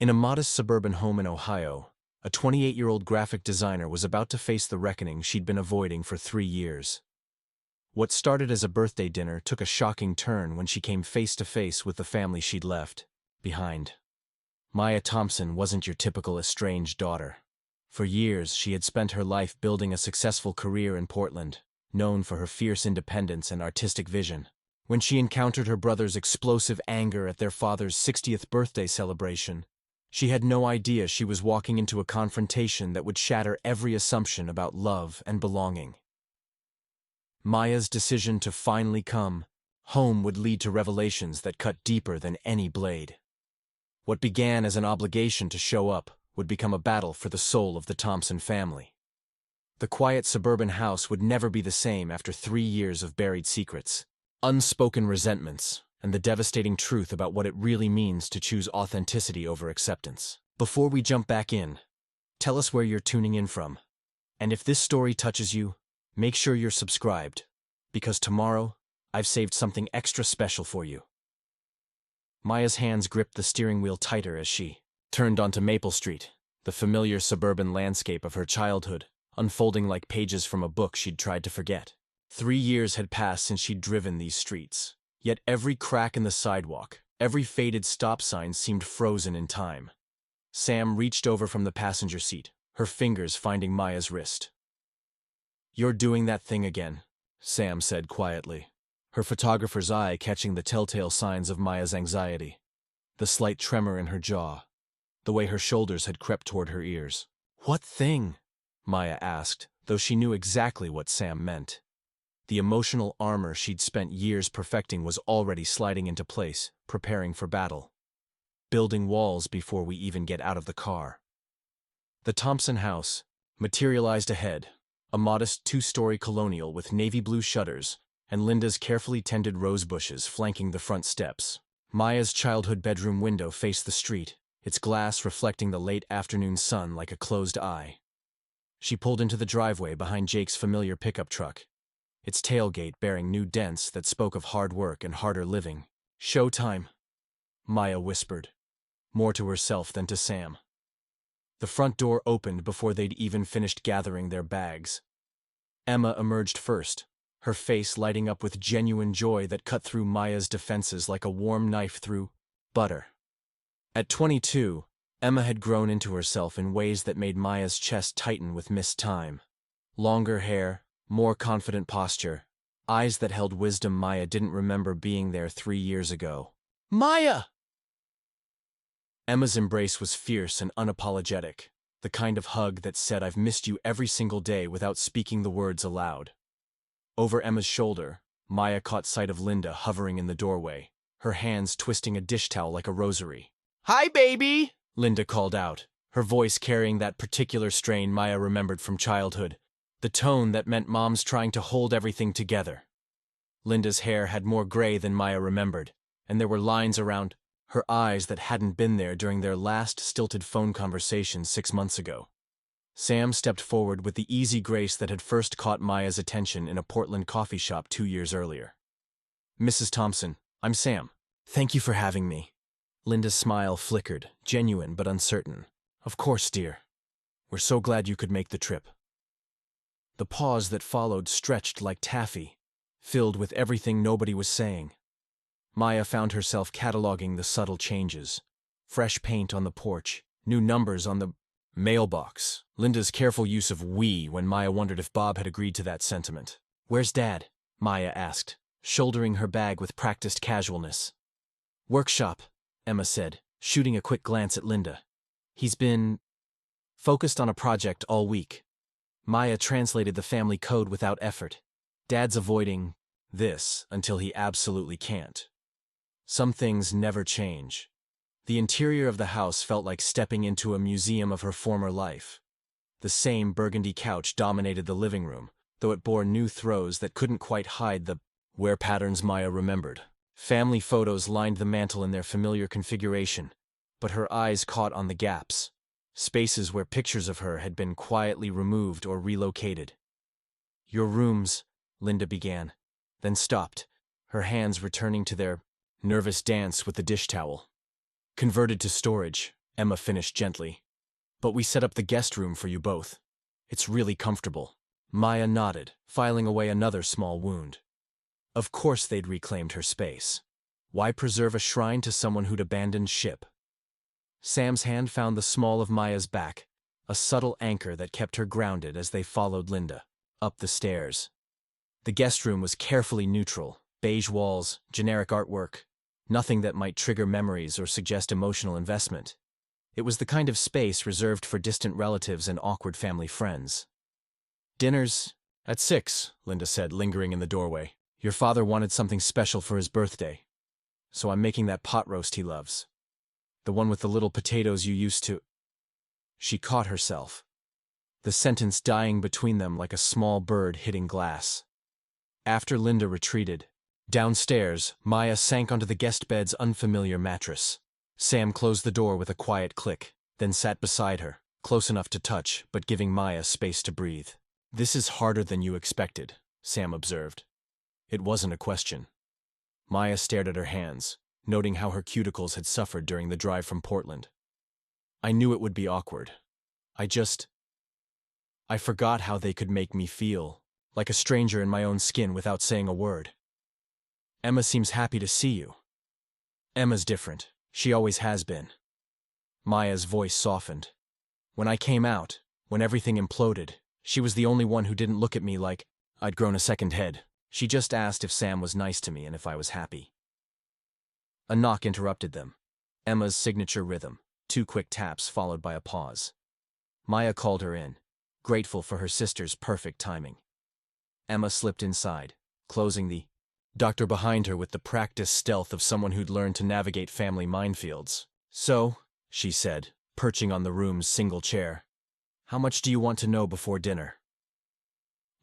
In a modest suburban home in Ohio, a 28-year-old graphic designer was about to face the reckoning she'd been avoiding for 3 years. What started as a birthday dinner took a shocking turn when she came face to face with the family she'd left behind. Maya Thompson wasn't your typical estranged daughter. For years, she had spent her life building a successful career in Portland, known for her fierce independence and artistic vision. When she encountered her brother's explosive anger at their father's 60th birthday celebration, she had no idea she was walking into a confrontation that would shatter every assumption about love and belonging. Maya's decision to finally come home would lead to revelations that cut deeper than any blade. What began as an obligation to show up would become a battle for the soul of the Thompson family. The quiet suburban house would never be the same after 3 years of buried secrets, unspoken resentments, and the devastating truth about what it really means to choose authenticity over acceptance. Before we jump back in, tell us where you're tuning in from. And if this story touches you, make sure you're subscribed, because tomorrow, I've saved something extra special for you. Maya's hands gripped the steering wheel tighter as she turned onto Maple Street, the familiar suburban landscape of her childhood, unfolding like pages from a book she'd tried to forget. 3 years had passed since she'd driven these streets, yet every crack in the sidewalk, every faded stop sign seemed frozen in time. Sam reached over from the passenger seat, her fingers finding Maya's wrist. "You're doing that thing again," Sam said quietly, her photographer's eye catching the telltale signs of Maya's anxiety. The slight tremor in her jaw, the way her shoulders had crept toward her ears. "What thing?" Maya asked, though she knew exactly what Sam meant. The emotional armor she'd spent years perfecting was already sliding into place, preparing for battle. Building walls before we even get out of the car. The Thompson house materialized ahead, a modest 2-story colonial with navy blue shutters and Linda's carefully tended rose bushes flanking the front steps. Maya's childhood bedroom window faced the street, its glass reflecting the late afternoon sun like a closed eye. She pulled into the driveway behind Jake's familiar pickup truck, its tailgate bearing new dents that spoke of hard work and harder living. "Showtime," Maya whispered, more to herself than to Sam. The front door opened before they'd even finished gathering their bags. Emma emerged first, her face lighting up with genuine joy that cut through Maya's defenses like a warm knife through butter. At 22, Emma had grown into herself in ways that made Maya's chest tighten with missed time. Longer hair, more confident posture, eyes that held wisdom Maya didn't remember being there 3 years ago. "Maya!" Emma's embrace was fierce and unapologetic, the kind of hug that said, "I've missed you every single day," without speaking the words aloud. Over Emma's shoulder, Maya caught sight of Linda hovering in the doorway, her hands twisting a dish towel like a rosary. "Hi, baby!" Linda called out, her voice carrying that particular strain Maya remembered from childhood, the tone that meant mom's trying to hold everything together. Linda's hair had more gray than Maya remembered, and there were lines around her eyes that hadn't been there during their last stilted phone conversation 6 months ago. Sam stepped forward with the easy grace that had first caught Maya's attention in a Portland coffee shop 2 years earlier. "Mrs. Thompson, I'm Sam. Thank you for having me." Linda's smile flickered, genuine but uncertain. "Of course, dear. We're so glad you could make the trip." The pause that followed stretched like taffy, filled with everything nobody was saying. Maya found herself cataloging the subtle changes. Fresh paint on the porch, new numbers on the mailbox, Linda's careful use of "we" when Maya wondered if Bob had agreed to that sentiment. "Where's Dad?" Maya asked, shouldering her bag with practiced casualness. "Workshop," Emma said, shooting a quick glance at Linda. "He's been focused on a project all week." Maya translated the family code without effort. "Dad's avoiding this until he absolutely can't." Some things never change. The interior of the house felt like stepping into a museum of her former life. The same burgundy couch dominated the living room, though it bore new throws that couldn't quite hide the wear patterns Maya remembered. Family photos lined the mantel in their familiar configuration, but her eyes caught on the gaps, spaces where pictures of her had been quietly removed or relocated. "Your rooms," Linda began, then stopped, her hands returning to their nervous dance with the dish towel. "Converted to storage," Emma finished gently. But we set up the guest room for you both. It's really comfortable. Maya nodded, filing away another small wound. Of course they'd reclaimed her space. Why preserve a shrine to someone who'd abandoned ship? Sam's hand found the small of Maya's back, a subtle anchor that kept her grounded as they followed Linda up the stairs. The guest room was carefully neutral, beige walls, generic artwork, nothing that might trigger memories or suggest emotional investment. It was the kind of space reserved for distant relatives and awkward family friends. Dinner's at 6, Linda said, lingering in the doorway. Your father wanted something special for his birthday, so I'm making that pot roast he loves. The one with the little potatoes you used to. She caught herself, the sentence dying between them like a small bird hitting glass. After Linda retreated, downstairs, Maya sank onto the guest bed's unfamiliar mattress. Sam closed the door with a quiet click, then sat beside her, close enough to touch, but giving Maya space to breathe. This is harder than you expected, Sam observed. It wasn't a question. Maya stared at her hands, noting how her cuticles had suffered during the drive from Portland. I knew it would be awkward. I forgot how they could make me feel, like a stranger in my own skin without saying a word. Emma seems happy to see you. Emma's different. She always has been. Maya's voice softened. When I came out, when everything imploded, she was the only one who didn't look at me like I'd grown a second head. She just asked if Sam was nice to me and if I was happy. A knock interrupted them. Emma's signature rhythm, 2 quick taps followed by a pause. Maya called her in, grateful for her sister's perfect timing. Emma slipped inside, closing the doctor behind her with the practiced stealth of someone who'd learned to navigate family minefields. So, she said, perching on the room's single chair, how much do you want to know before dinner?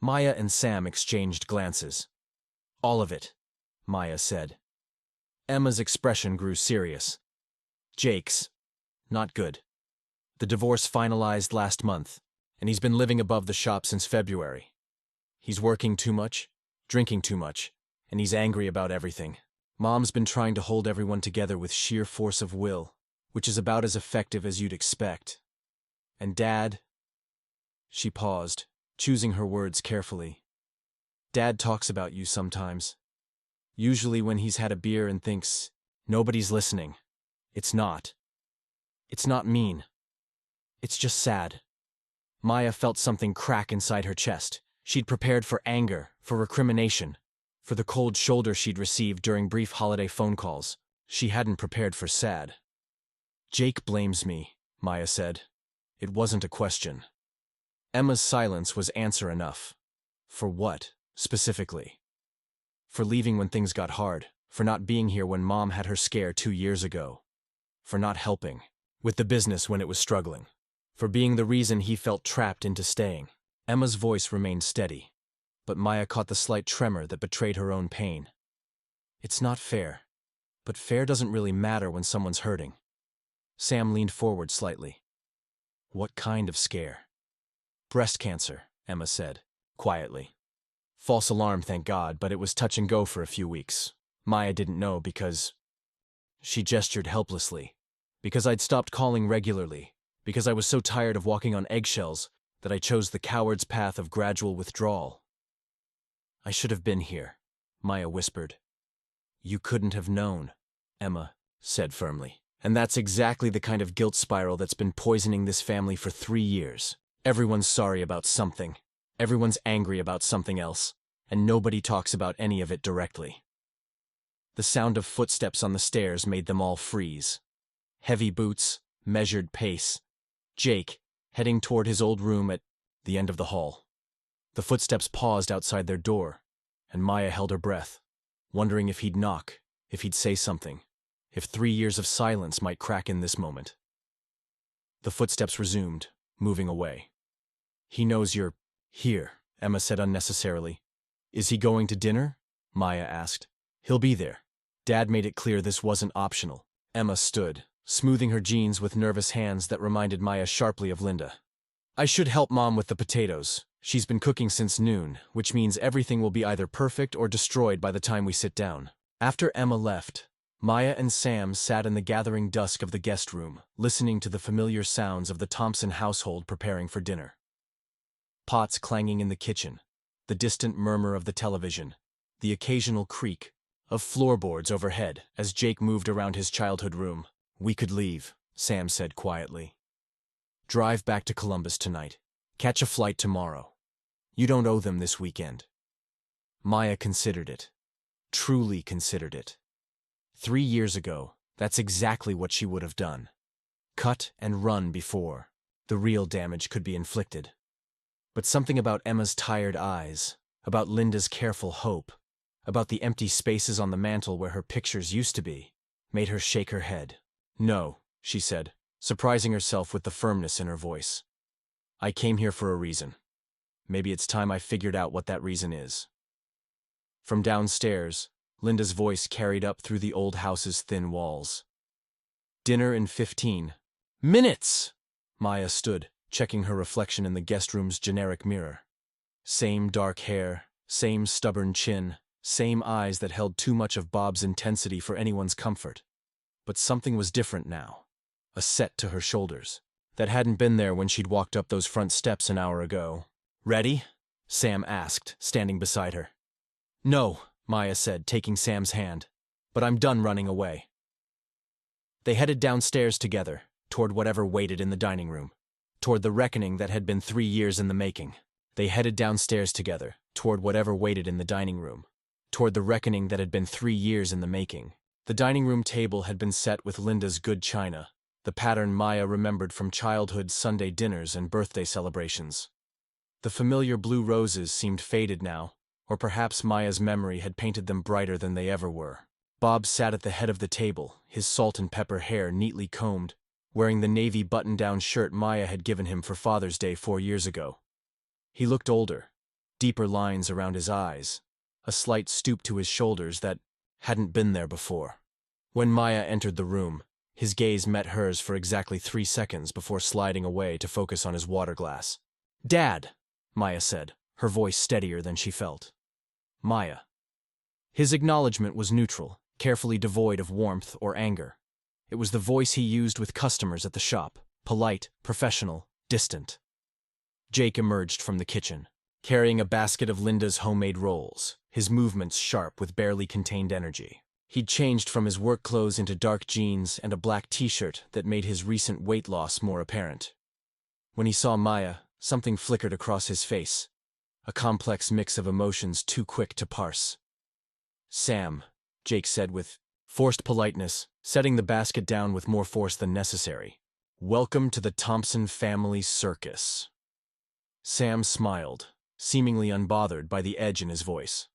Maya and Sam exchanged glances. All of it, Maya said. Emma's expression grew serious. Jake's not good. The divorce finalized last month, and he's been living above the shop since February. He's working too much, drinking too much, and he's angry about everything. Mom's been trying to hold everyone together with sheer force of will, which is about as effective as you'd expect. And Dad... She paused, choosing her words carefully. Dad talks about you sometimes. Usually when he's had a beer and thinks, nobody's listening. It's not mean. It's just sad. Maya felt something crack inside her chest. She'd prepared for anger, for recrimination, for the cold shoulder she'd received during brief holiday phone calls. She hadn't prepared for sad. Jake blames me, Maya said. It wasn't a question. Emma's silence was answer enough. For what, specifically? For leaving when things got hard, for not being here when Mom had her scare 2 years ago, for not helping with the business when it was struggling, for being the reason he felt trapped into staying. Emma's voice remained steady, but Maya caught the slight tremor that betrayed her own pain. It's not fair, but fair doesn't really matter when someone's hurting. Sam leaned forward slightly. What kind of scare? Breast cancer, Emma said, quietly. False alarm, thank God, but it was touch and go for a few weeks. Maya didn't know because... She gestured helplessly. Because I'd stopped calling regularly. Because I was so tired of walking on eggshells that I chose the coward's path of gradual withdrawal. I should have been here, Maya whispered. You couldn't have known, Emma said firmly. And that's exactly the kind of guilt spiral that's been poisoning this family for 3 years. Everyone's sorry about something. Everyone's angry about something else, and nobody talks about any of it directly. The sound of footsteps on the stairs made them all freeze. Heavy boots, measured pace. Jake, heading toward his old room at the end of the hall. The footsteps paused outside their door, and Maya held her breath, wondering if he'd knock, if he'd say something, if 3 years of silence might crack in this moment. The footsteps resumed, moving away. He knows you're here, Emma said unnecessarily. Is he going to dinner? Maya asked. He'll be there. Dad made it clear this wasn't optional. Emma stood, smoothing her jeans with nervous hands that reminded Maya sharply of Linda. I should help Mom with the potatoes. She's been cooking since noon, which means everything will be either perfect or destroyed by the time we sit down. After Emma left, Maya and Sam sat in the gathering dusk of the guest room, listening to the familiar sounds of the Thompson household preparing for dinner. Pots clanging in the kitchen, the distant murmur of the television, the occasional creak of floorboards overhead as Jake moved around his childhood room. "We could leave," Sam said quietly. "Drive back to Columbus tonight. Catch a flight tomorrow. You don't owe them this weekend." Maya considered it. Truly considered it. 3 years ago, that's exactly what she would have done. Cut and run before the real damage could be inflicted. But something about Emma's tired eyes, about Linda's careful hope, about the empty spaces on the mantel where her pictures used to be, made her shake her head. "No," she said, surprising herself with the firmness in her voice. "I came here for a reason. Maybe it's time I figured out what that reason is." From downstairs, Linda's voice carried up through the old house's thin walls. "Dinner in 15 minutes!" Maya stood, checking her reflection in the guest room's generic mirror. Same dark hair, same stubborn chin, same eyes that held too much of Bob's intensity for anyone's comfort. But something was different now. A set to her shoulders that hadn't been there when she'd walked up those front steps an hour ago. "Ready?" Sam asked, standing beside her. "No," Maya said, taking Sam's hand. "But I'm done running away." They headed downstairs together, toward whatever waited in the dining room, toward the reckoning that had been 3 years in the making. They headed downstairs together, toward whatever waited in the dining room, toward the reckoning that had been 3 years in the making. The dining room table had been set with Linda's good china, the pattern Maya remembered from childhood Sunday dinners and birthday celebrations. The familiar blue roses seemed faded now, or perhaps Maya's memory had painted them brighter than they ever were. Bob sat at the head of the table, his salt and pepper hair neatly combed, wearing the navy button-down shirt Maya had given him for Father's Day 4 years ago. He looked older, deeper lines around his eyes, a slight stoop to his shoulders that hadn't been there before. When Maya entered the room, his gaze met hers for exactly 3 seconds before sliding away to focus on his water glass. "Dad," Maya said, her voice steadier than she felt. "Maya." His acknowledgement was neutral, carefully devoid of warmth or anger. It was the voice he used with customers at the shop, polite, professional, distant. Jake emerged from the kitchen, carrying a basket of Linda's homemade rolls, his movements sharp with barely contained energy. He'd changed from his work clothes into dark jeans and a black t-shirt that made his recent weight loss more apparent. When he saw Maya, something flickered across his face, a complex mix of emotions too quick to parse. "Sam," Jake said with forced politeness, setting the basket down with more force than necessary. "Welcome to the Thompson family circus." Sam smiled, seemingly unbothered by the edge in his voice.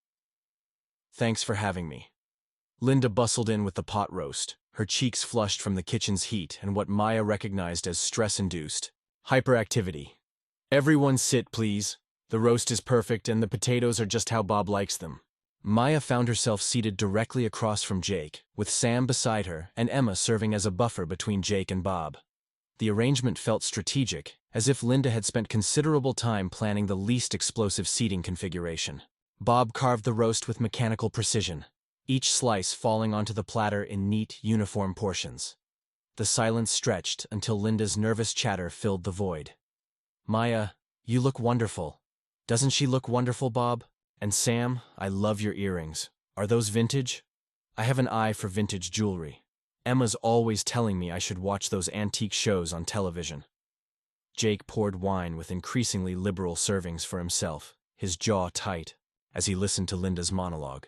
"Thanks for having me." Linda bustled in with the pot roast, her cheeks flushed from the kitchen's heat and what Maya recognized as stress-induced hyperactivity. "Everyone sit, please. The roast is perfect and the potatoes are just how Bob likes them." Maya found herself seated directly across from Jake, with Sam beside her and Emma serving as a buffer between Jake and Bob. The arrangement felt strategic, as if Linda had spent considerable time planning the least explosive seating configuration. Bob carved the roast with mechanical precision, each slice falling onto the platter in neat, uniform portions. The silence stretched until Linda's nervous chatter filled the void. "Maya, you look wonderful. Doesn't she look wonderful, Bob? And Sam, I love your earrings. Are those vintage? I have an eye for vintage jewelry. Emma's always telling me I should watch those antique shows on television." Jake poured wine with increasingly liberal servings for himself, his jaw tight, as he listened to Linda's monologue.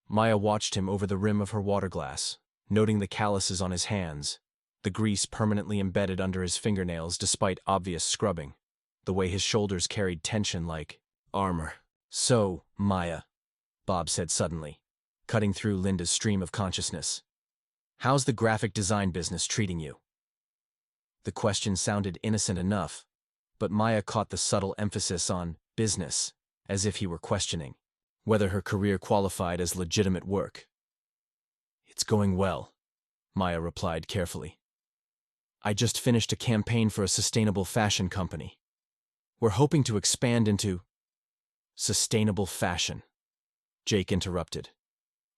Maya watched him over the rim of her water glass, noting the calluses on his hands, the grease permanently embedded under his fingernails despite obvious scrubbing, the way his shoulders carried tension like armor. "So, Maya," Bob said suddenly, cutting through Linda's stream of consciousness, "how's the graphic design business treating you?" The question sounded innocent enough, but Maya caught the subtle emphasis on business, as if he were questioning whether her career qualified as legitimate work. "It's going well," Maya replied carefully. "I just finished a campaign for a sustainable fashion company. We're hoping to expand into—" "Sustainable fashion," Jake interrupted,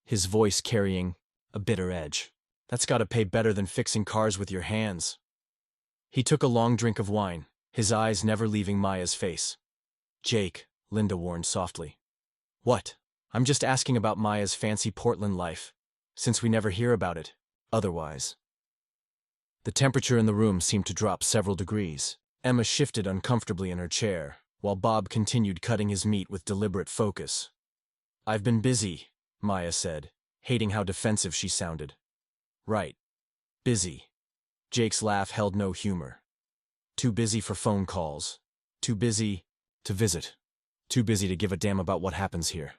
his voice carrying a bitter edge. That's gotta pay better than fixing cars with your hands. He took a long drink of wine, his eyes never leaving Maya's face. Jake, Linda warned softly. What? I'm just asking about Maya's fancy Portland life, since we never hear about it, otherwise. The temperature in the room seemed to drop several degrees. Emma shifted uncomfortably in her chair, while Bob continued cutting his meat with deliberate focus. I've been busy, Maya said, hating how defensive she sounded. Right. Busy. Jake's laugh held no humor. Too busy for phone calls. Too busy to visit. Too busy to give a damn about what happens here.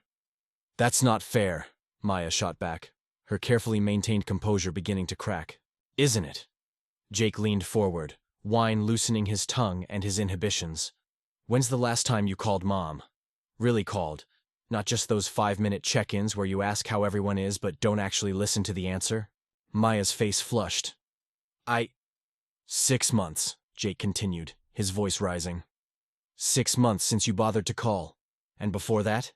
That's not fair, Maya shot back, her carefully maintained composure beginning to crack. Isn't it? Jake leaned forward, wine loosening his tongue and his inhibitions. When's the last time you called Mom? Really called, not just those 5-minute check-ins where you ask how everyone is but don't actually listen to the answer? Maya's face flushed. 6 months, Jake continued, his voice rising. 6 months since you bothered to call. And before that?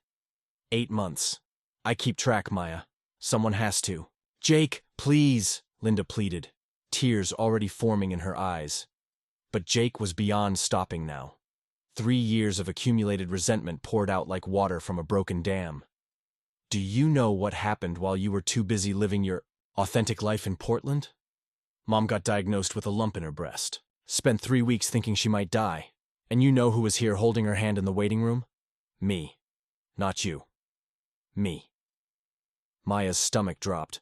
8 months. I keep track, Maya. Someone has to. Jake, please, Linda pleaded, tears already forming in her eyes. But Jake was beyond stopping now. 3 years of accumulated resentment poured out like water from a broken dam. Do you know what happened while you were too busy living your authentic life in Portland? Mom got diagnosed with a lump in her breast. Spent 3 weeks thinking she might die. And you know who was here holding her hand in the waiting room? Me. Not you. Me. Maya's stomach dropped.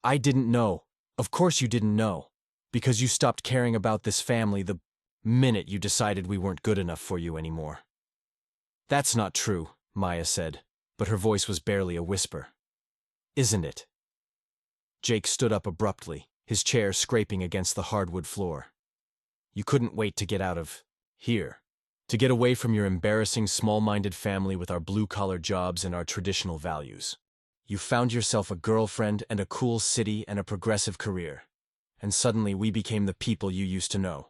I didn't know. Of course you didn't know. Because you stopped caring about this family the minute you decided we weren't good enough for you anymore. That's not true, Maya said, but her voice was barely a whisper. Isn't it? Jake stood up abruptly, his chair scraping against the hardwood floor. You couldn't wait to get out of here. To get away from your embarrassing, small-minded family with our blue-collar jobs and our traditional values. You found yourself a girlfriend and a cool city and a progressive career. And suddenly we became the people you used to know.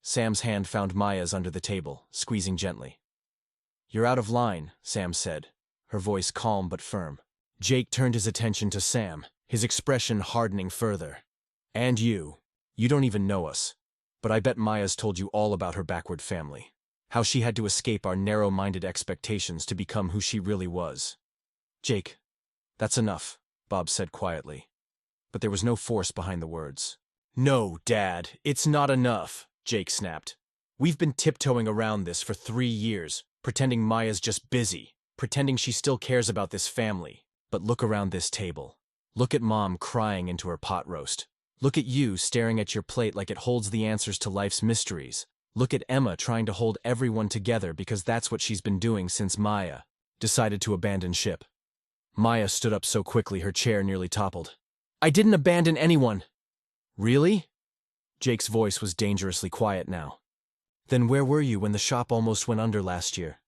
Sam's hand found Maya's under the table, squeezing gently. You're out of line, Sam said, her voice calm but firm. Jake turned his attention to Sam, his expression hardening further. And you don't even know us. But I bet Maya's told you all about her backward family. How she had to escape our narrow-minded expectations to become who she really was. Jake, that's enough, Bob said quietly. But there was no force behind the words. No, Dad, it's not enough, Jake snapped. We've been tiptoeing around this for 3 years, pretending Maya's just busy, pretending she still cares about this family. But look around this table. Look at Mom crying into her pot roast. Look at you staring at your plate like it holds the answers to life's mysteries. Look at Emma trying to hold everyone together because that's what she's been doing since Maya decided to abandon ship. Maya stood up so quickly her chair nearly toppled. I didn't abandon anyone. Really? Jake's voice was dangerously quiet now. Then where were you when the shop almost went under last year?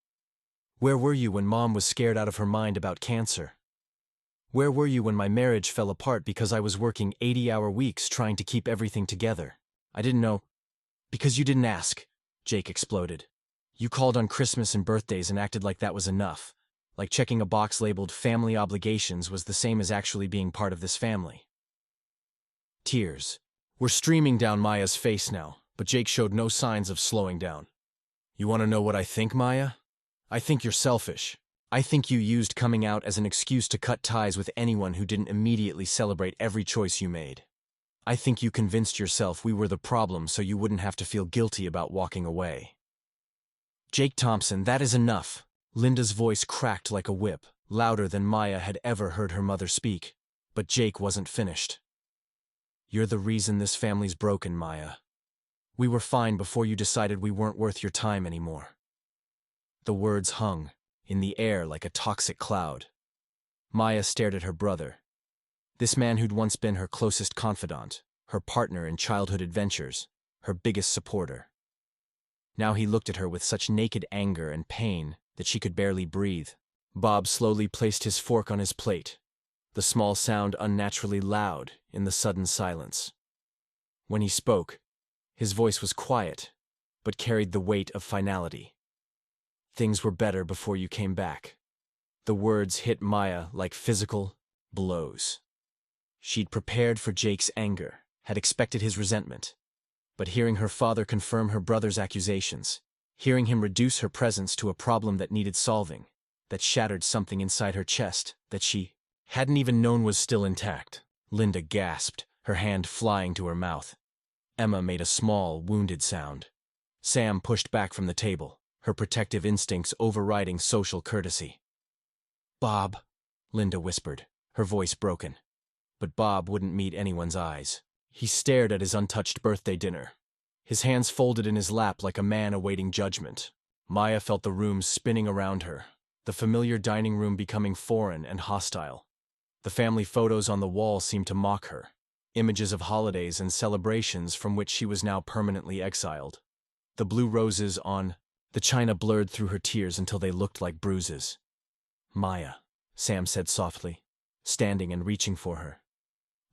Where were you when Mom was scared out of her mind about cancer? Where were you when my marriage fell apart because I was working 80-hour weeks trying to keep everything together? I didn't know. Because you didn't ask, Jake exploded. You called on Christmas and birthdays and acted like that was enough. Like checking a box labeled family obligations was the same as actually being part of this family. Tears were streaming down Maya's face now, but Jake showed no signs of slowing down. You want to know what I think, Maya? I think you're selfish. I think you used coming out as an excuse to cut ties with anyone who didn't immediately celebrate every choice you made. I think you convinced yourself we were the problem so you wouldn't have to feel guilty about walking away. Jake Thompson, that is enough. Linda's voice cracked like a whip, louder than Maya had ever heard her mother speak. But Jake wasn't finished. You're the reason this family's broken, Maya. We were fine before you decided we weren't worth your time anymore. The words hung in the air like a toxic cloud. Maya stared at her brother. This man who'd once been her closest confidant, her partner in childhood adventures, her biggest supporter. Now he looked at her with such naked anger and pain that she could barely breathe. Bob slowly placed his fork on his plate, the small sound unnaturally loud in the sudden silence. When he spoke, his voice was quiet, but carried the weight of finality. Things were better before you came back. The words hit Maya like physical blows. She'd prepared for Jake's anger, had expected his resentment. But hearing her father confirm her brother's accusations, hearing him reduce her presence to a problem that needed solving, that shattered something inside her chest that she hadn't even known was still intact, Linda gasped, her hand flying to her mouth. Emma made a small, wounded sound. Sam pushed back from the table, her protective instincts overriding social courtesy. "Bob," Linda whispered, her voice broken. But Bob wouldn't meet anyone's eyes. He stared at his untouched birthday dinner, his hands folded in his lap like a man awaiting judgment. Maya felt the room spinning around her, the familiar dining room becoming foreign and hostile. The family photos on the wall seemed to mock her, images of holidays and celebrations from which she was now permanently exiled. The blue roses on the china blurred through her tears until they looked like bruises. "Maya," Sam said softly, standing and reaching for her.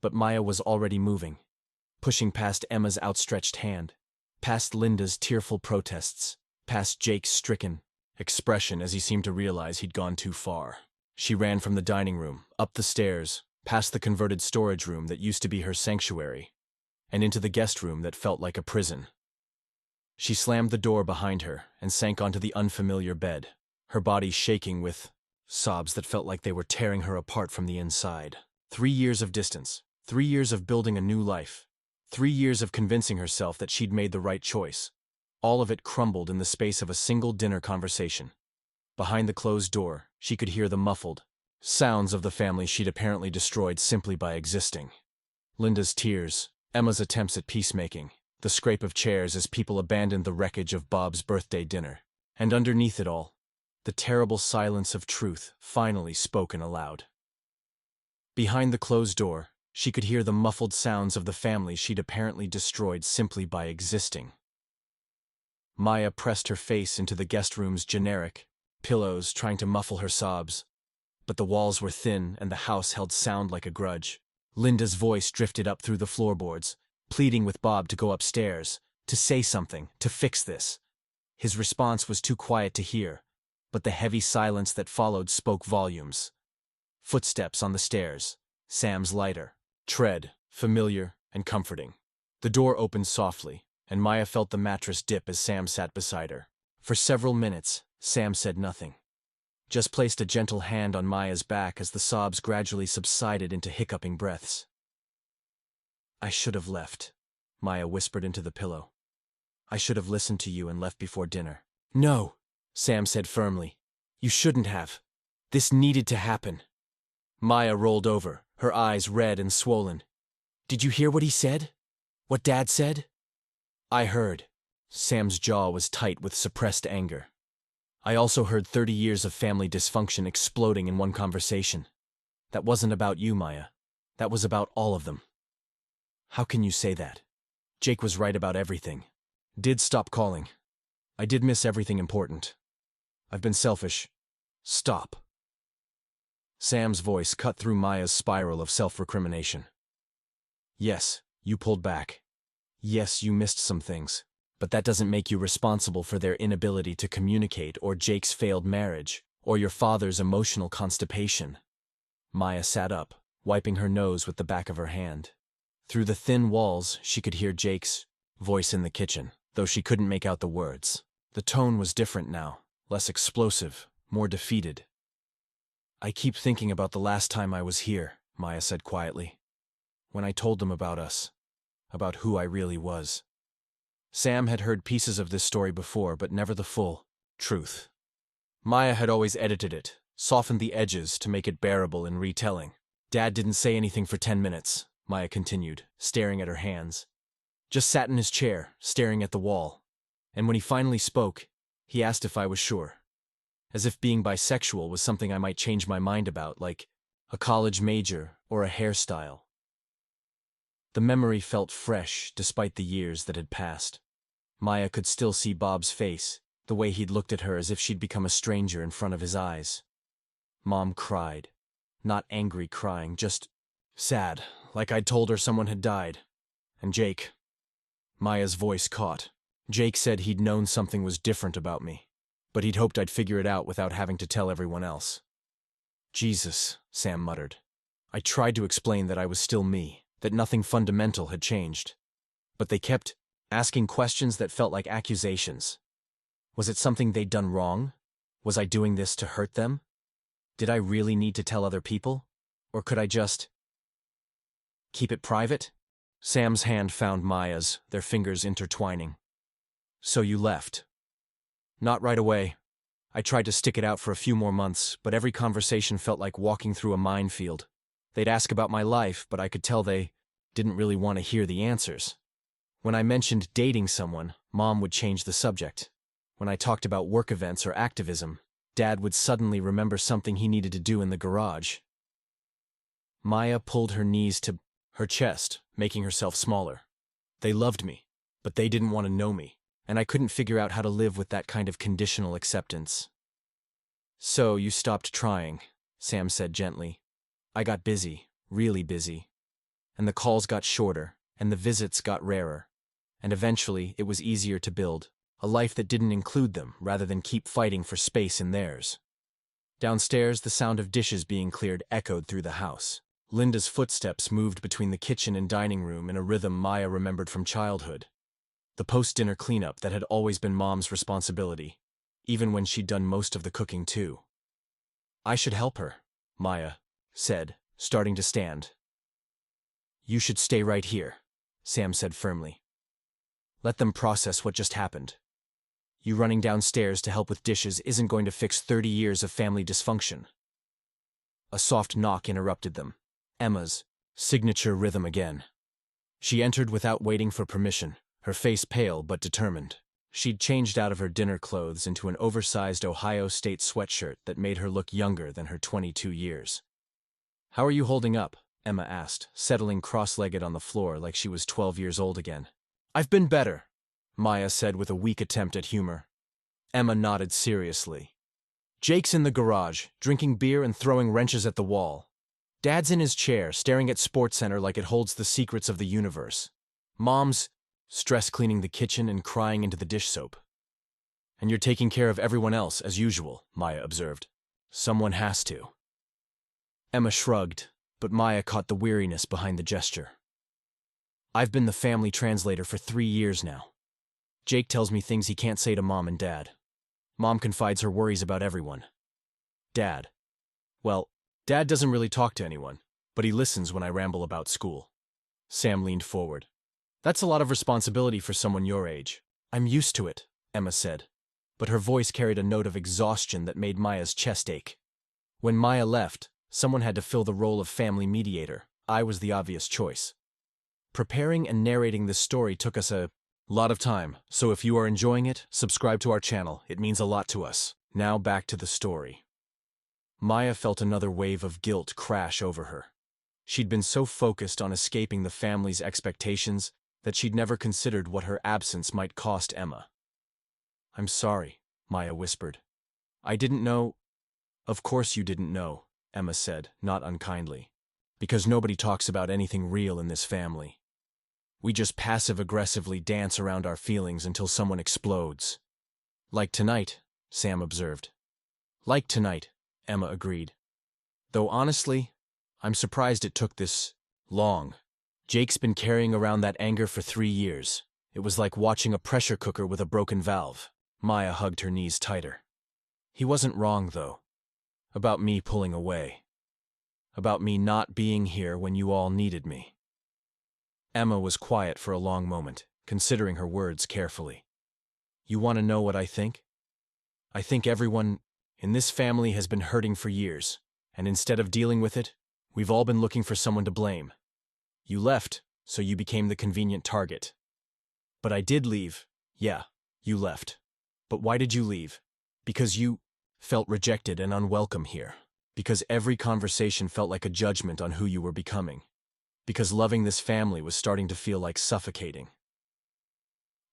But Maya was already moving, pushing past Emma's outstretched hand, past Linda's tearful protests, past Jake's stricken expression as he seemed to realize he'd gone too far. She ran from the dining room, up the stairs, past the converted storage room that used to be her sanctuary, and into the guest room that felt like a prison. She slammed the door behind her and sank onto the unfamiliar bed, her body shaking with sobs that felt like they were tearing her apart from the inside. 3 years of distance, 3 years of building a new life, 3 years of convincing herself that she'd made the right choice. All of it crumbled in the space of a single dinner conversation. Behind the closed door, she could hear the muffled sounds of the family she'd apparently destroyed simply by existing. Linda's tears, Emma's attempts at peacemaking, the scrape of chairs as people abandoned the wreckage of Bob's birthday dinner. And underneath it all, the terrible silence of truth finally spoken aloud. Behind the closed door, she could hear the muffled sounds of the family she'd apparently destroyed simply by existing. Maya pressed her face into the guest room's generic pillows, trying to muffle her sobs. But the walls were thin and the house held sound like a grudge. Linda's voice drifted up through the floorboards, pleading with Bob to go upstairs, to say something, to fix this. His response was too quiet to hear, but the heavy silence that followed spoke volumes. Footsteps on the stairs, Sam's lighter tread, familiar and comforting. The door opened softly, and Maya felt the mattress dip as Sam sat beside her. For several minutes, Sam said nothing, just placed a gentle hand on Maya's back as the sobs gradually subsided into hiccuping breaths. "I should have left," Maya whispered into the pillow. "I should have listened to you and left before dinner." "No," Sam said firmly. "You shouldn't have. This needed to happen." Maya rolled over, her eyes red and swollen. "Did you hear what he said? What Dad said?" "I heard." Sam's jaw was tight with suppressed anger. "I also heard 30 years of family dysfunction exploding in one conversation. That wasn't about you, Maya. That was about all of them." "How can you say that? Jake was right about everything. Did stop calling. I did miss everything important. I've been selfish. Stop." Sam's voice cut through Maya's spiral of self-recrimination. "Yes, you pulled back. Yes, you missed some things. But that doesn't make you responsible for their inability to communicate or Jake's failed marriage or your father's emotional constipation." Maya sat up, wiping her nose with the back of her hand. Through the thin walls, she could hear Jake's voice in the kitchen, though she couldn't make out the words. The tone was different now, less explosive, more defeated. "I keep thinking about the last time I was here," Maya said quietly. "When I told them about us, about who I really was." Sam had heard pieces of this story before, but never the full truth. Maya had always edited it, softened the edges to make it bearable in retelling. "Dad didn't say anything for 10 minutes, Maya continued, staring at her hands. "Just sat in his chair, staring at the wall. And when he finally spoke, he asked if I was sure. As if being bisexual was something I might change my mind about, like a college major or a hairstyle." The memory felt fresh despite the years that had passed. Maya could still see Bob's face, the way he'd looked at her as if she'd become a stranger in front of his eyes. Mom cried. Not angry crying, just sad, like I'd told her someone had died. And Jake. Maya's voice caught. Jake said he'd known something was different about me, but he'd hoped I'd figure it out without having to tell everyone else. "Jesus," Sam muttered. I tried to explain that I was still me, that nothing fundamental had changed. But they kept asking questions that felt like accusations. Was it something they'd done wrong? Was I doing this to hurt them? Did I really need to tell other people? Or could I just keep it private? Sam's hand found Maya's, their fingers intertwining. So you left. Not right away. I tried to stick it out for a few more months, but every conversation felt like walking through a minefield. They'd ask about my life, but I could tell they didn't really want to hear the answers. When I mentioned dating someone, Mom would change the subject. When I talked about work events or activism, Dad would suddenly remember something he needed to do in the garage. Maya pulled her knees to her chest, making herself smaller. They loved me, but they didn't want to know me, and I couldn't figure out how to live with that kind of conditional acceptance. So you stopped trying, Sam said gently. I got busy, really busy. And the calls got shorter, and the visits got rarer. And eventually, it was easier to build a life that didn't include them rather than keep fighting for space in theirs. Downstairs, the sound of dishes being cleared echoed through the house. Linda's footsteps moved between the kitchen and dining room in a rhythm Maya remembered from childhood. The post-dinner cleanup that had always been Mom's responsibility, even when she'd done most of the cooking too. I should help her, Maya said, starting to stand. You should stay right here, Sam said firmly. Let them process what just happened. You running downstairs to help with dishes isn't going to fix 30 years of family dysfunction. A soft knock interrupted them. Emma's signature rhythm again. She entered without waiting for permission, her face pale but determined. She'd changed out of her dinner clothes into an oversized Ohio State sweatshirt that made her look younger than her 22 years. How are you holding up? Emma asked, settling cross-legged on the floor like she was 12 years old again. I've been better, Maya said with a weak attempt at humor. Emma nodded seriously. Jake's in the garage, drinking beer and throwing wrenches at the wall. Dad's in his chair, staring at SportsCenter like it holds the secrets of the universe. Mom's stress cleaning the kitchen and crying into the dish soap. And you're taking care of everyone else, as usual, Maya observed. Someone has to. Emma shrugged, but Maya caught the weariness behind the gesture. I've been the family translator for 3 years now. Jake tells me things he can't say to Mom and Dad. Mom confides her worries about everyone. Dad. Well, Dad doesn't really talk to anyone, but he listens when I ramble about school. Sam leaned forward. That's a lot of responsibility for someone your age. I'm used to it, Emma said, but her voice carried a note of exhaustion that made Maya's chest ache. When Maya left, someone had to fill the role of family mediator. I was the obvious choice. Preparing and narrating this story took us a lot of time, so if you are enjoying it, subscribe to our channel. It means a lot to us. Now back to the story. Maya felt another wave of guilt crash over her. She'd been so focused on escaping the family's expectations that she'd never considered what her absence might cost Emma. I'm sorry, Maya whispered. I didn't know. Of course you didn't know, Emma said, not unkindly. Because nobody talks about anything real in this family. We just passive-aggressively dance around our feelings until someone explodes. Like tonight, Sam observed. Like tonight, Emma agreed. Though honestly, I'm surprised it took this long. Jake's been carrying around that anger for 3 years. It was like watching a pressure cooker with a broken valve. Maya hugged her knees tighter. He wasn't wrong, though. About me pulling away. About me not being here when you all needed me. Emma was quiet for a long moment, considering her words carefully. You want to know what I think? I think everyone in this family has been hurting for years, and instead of dealing with it, we've all been looking for someone to blame. You left, so you became the convenient target. But I did leave. Yeah, you left. But why did you leave? Because you felt rejected and unwelcome here. Because every conversation felt like a judgment on who you were becoming. Because loving this family was starting to feel like suffocating.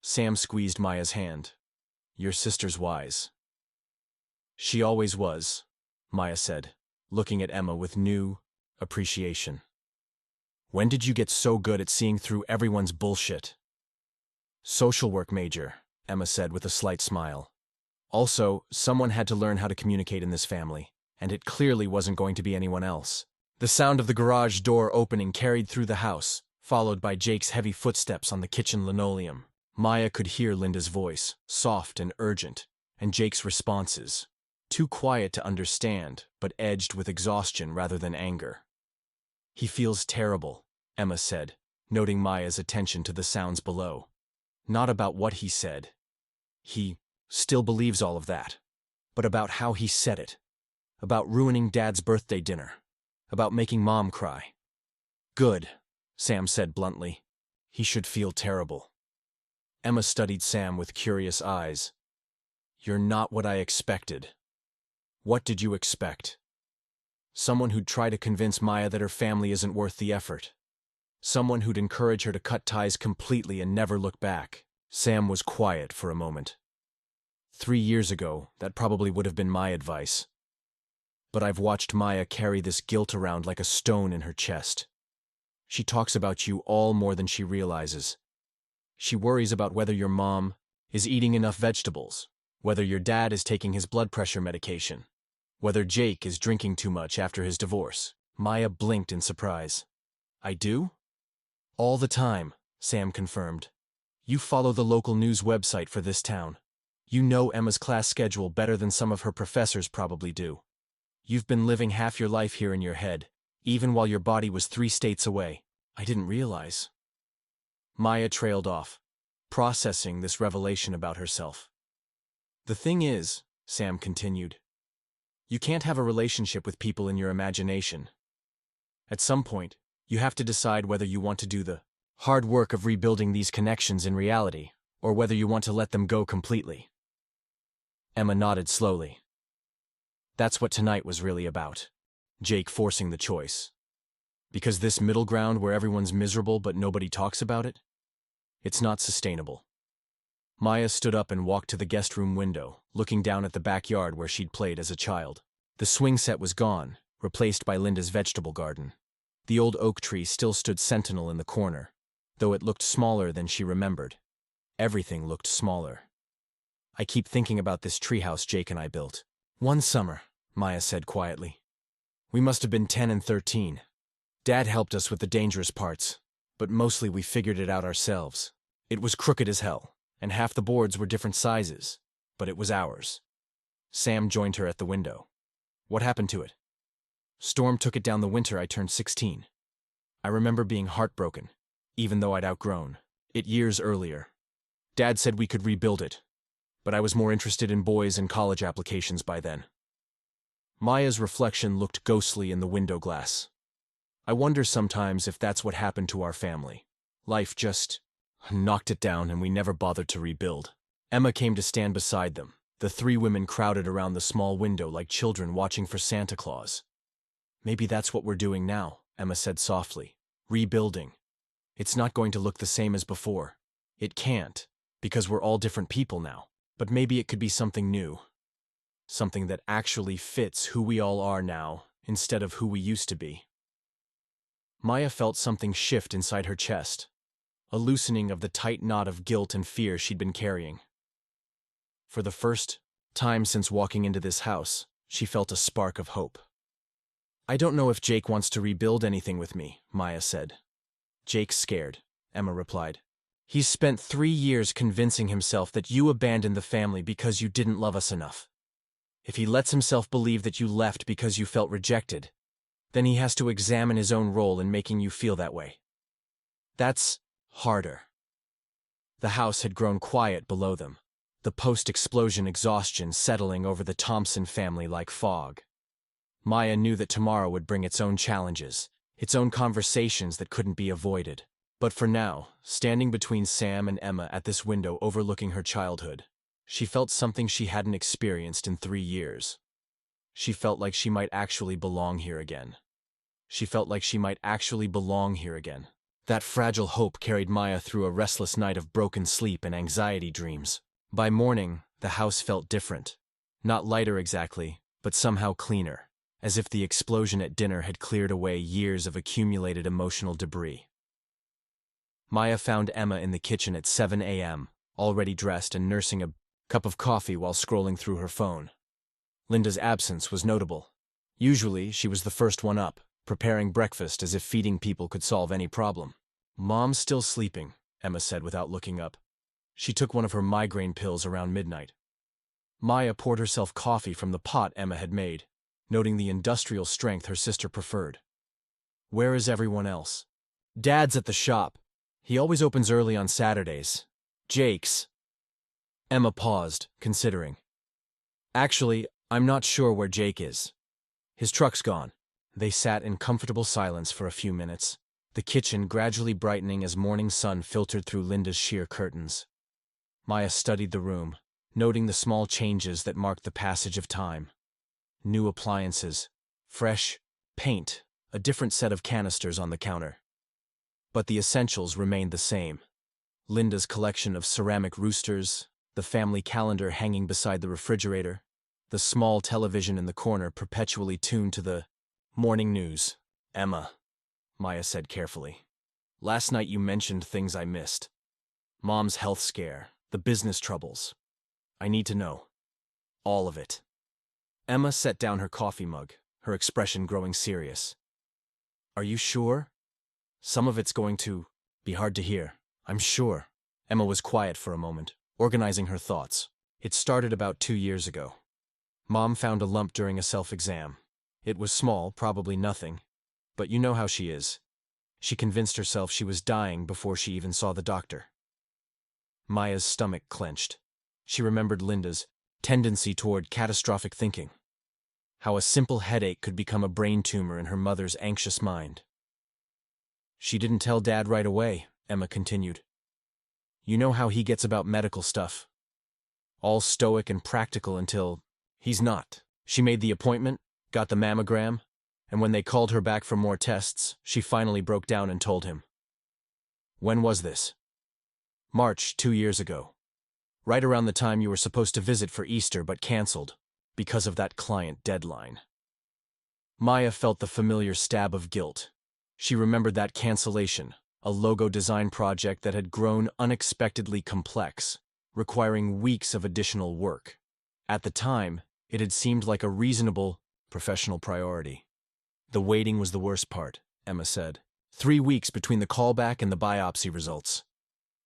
Sam squeezed Maya's hand. Your sister's wise. She always was, Maya said, looking at Emma with new appreciation. When did you get so good at seeing through everyone's bullshit? Social work major, Emma said with a slight smile. Also, someone had to learn how to communicate in this family, and it clearly wasn't going to be anyone else. The sound of the garage door opening carried through the house, followed by Jake's heavy footsteps on the kitchen linoleum. Maya could hear Linda's voice, soft and urgent, and Jake's responses, too quiet to understand, but edged with exhaustion rather than anger. "He feels terrible," Emma said, noting Maya's attention to the sounds below. "Not about what he said. He still believes all of that. But about how he said it. About ruining Dad's birthday dinner. About making Mom cry." "Good," Sam said bluntly. "He should feel terrible." Emma studied Sam with curious eyes. "You're not what I expected." "What did you expect?" "Someone who'd try to convince Maya that her family isn't worth the effort. Someone who'd encourage her to cut ties completely and never look back." Sam was quiet for a moment. 3 years ago, that probably would have been my advice. But I've watched Maya carry this guilt around like a stone in her chest. She talks about you all more than she realizes. She worries about whether your mom is eating enough vegetables, whether your dad is taking his blood pressure medication, whether Jake is drinking too much after his divorce. Maya blinked in surprise. "I do?" "All the time," Sam confirmed. "You follow the local news website for this town. You know Emma's class schedule better than some of her professors probably do. You've been living half your life here in your head, even while your body was 3 states away." "I didn't realize." Maya trailed off, processing this revelation about herself. "The thing is," Sam continued, "you can't have a relationship with people in your imagination. At some point, you have to decide whether you want to do the hard work of rebuilding these connections in reality, or whether you want to let them go completely." Emma nodded slowly. "That's what tonight was really about. Jake forcing the choice. Because this middle ground where everyone's miserable but nobody talks about it? It's not sustainable." Maya stood up and walked to the guest room window, looking down at the backyard where she'd played as a child. The swing set was gone, replaced by Linda's vegetable garden. The old oak tree still stood sentinel in the corner, though it looked smaller than she remembered. Everything looked smaller. "I keep thinking about this treehouse Jake and I built. One summer," Maya said quietly. "We must have been 10 and 13. Dad helped us with the dangerous parts, but mostly we figured it out ourselves. It was crooked as hell, and half the boards were different sizes, but it was ours." Sam joined her at the window. "What happened to it?" "Storm took it down the winter I turned 16. I remember being heartbroken, even though I'd outgrown it years earlier. Dad said we could rebuild it, but I was more interested in boys and college applications by then." Maya's reflection looked ghostly in the window glass. "I wonder sometimes if that's what happened to our family. Life just knocked it down and we never bothered to rebuild." Emma came to stand beside them. The 3 women crowded around the small window like children watching for Santa Claus. "Maybe that's what we're doing now," Emma said softly. "Rebuilding. It's not going to look the same as before. It can't, because we're all different people now. But maybe it could be something new. Something that actually fits who we all are now, instead of who we used to be." Maya felt something shift inside her chest, a loosening of the tight knot of guilt and fear she'd been carrying. For the first time since walking into this house, she felt a spark of hope. "I don't know if Jake wants to rebuild anything with me," Maya said. "Jake's scared," Emma replied. "He's spent 3 years convincing himself that you abandoned the family because you didn't love us enough. If he lets himself believe that you left because you felt rejected, then he has to examine his own role in making you feel that way. That's harder." The house had grown quiet below them, the post-explosion exhaustion settling over the Thompson family like fog. Maya knew that tomorrow would bring its own challenges, its own conversations that couldn't be avoided. But for now, standing between Sam and Emma at this window overlooking her childhood, she felt something she hadn't experienced in 3 years. She felt like she might actually belong here again. She felt like she might actually belong here again. That fragile hope carried Maya through a restless night of broken sleep and anxiety dreams. By morning, the house felt different. Not lighter exactly, but somehow cleaner, as if the explosion at dinner had cleared away years of accumulated emotional debris. Maya found Emma in the kitchen at 7 a.m., already dressed and nursing a cup of coffee while scrolling through her phone. Linda's absence was notable. Usually, she was the first one up, preparing breakfast as if feeding people could solve any problem. "Mom's still sleeping," Emma said without looking up. She took one of her migraine pills around midnight. Maya poured herself coffee from the pot Emma had made, noting the industrial strength her sister preferred. "Where is everyone else?" "Dad's at the shop. He always opens early on Saturdays. Jake's." Emma paused, considering. "Actually, I'm not sure where Jake is. His truck's gone." They sat in comfortable silence for a few minutes, the kitchen gradually brightening as morning sun filtered through Linda's sheer curtains. Maya studied the room, noting the small changes that marked the passage of time. New appliances, fresh paint, a different set of canisters on the counter. But the essentials remained the same. Linda's collection of ceramic roosters, the family calendar hanging beside the refrigerator, the small television in the corner perpetually tuned to the morning news. "Emma," Maya said carefully, "last night you mentioned things I missed. Mom's health scare, the business troubles. I need to know. All of it." Emma set down her coffee mug, her expression growing serious. "Are you sure? Some of it's going to be hard to hear." "I'm sure." Emma was quiet for a moment, organizing her thoughts. "It started about 2 years ago. Mom found a lump during a self-exam. It was small, probably nothing, but you know how she is. She convinced herself she was dying before she even saw the doctor." Maya's stomach clenched. She remembered Linda's tendency toward catastrophic thinking. How a simple headache could become a brain tumor in her mother's anxious mind. "She didn't tell Dad right away," Emma continued. "You know how he gets about medical stuff. All stoic and practical until he's not. She made the appointment, got the mammogram, and when they called her back for more tests, she finally broke down and told him." "When was this?" "March 2 years ago. Right around the time you were supposed to visit for Easter but canceled, because of that client deadline." Maya felt the familiar stab of guilt. She remembered that cancellation, a logo design project that had grown unexpectedly complex, requiring weeks of additional work. At the time, it had seemed like a reasonable, professional priority. "The waiting was the worst part," Emma said. 3 weeks between the callback and the biopsy results.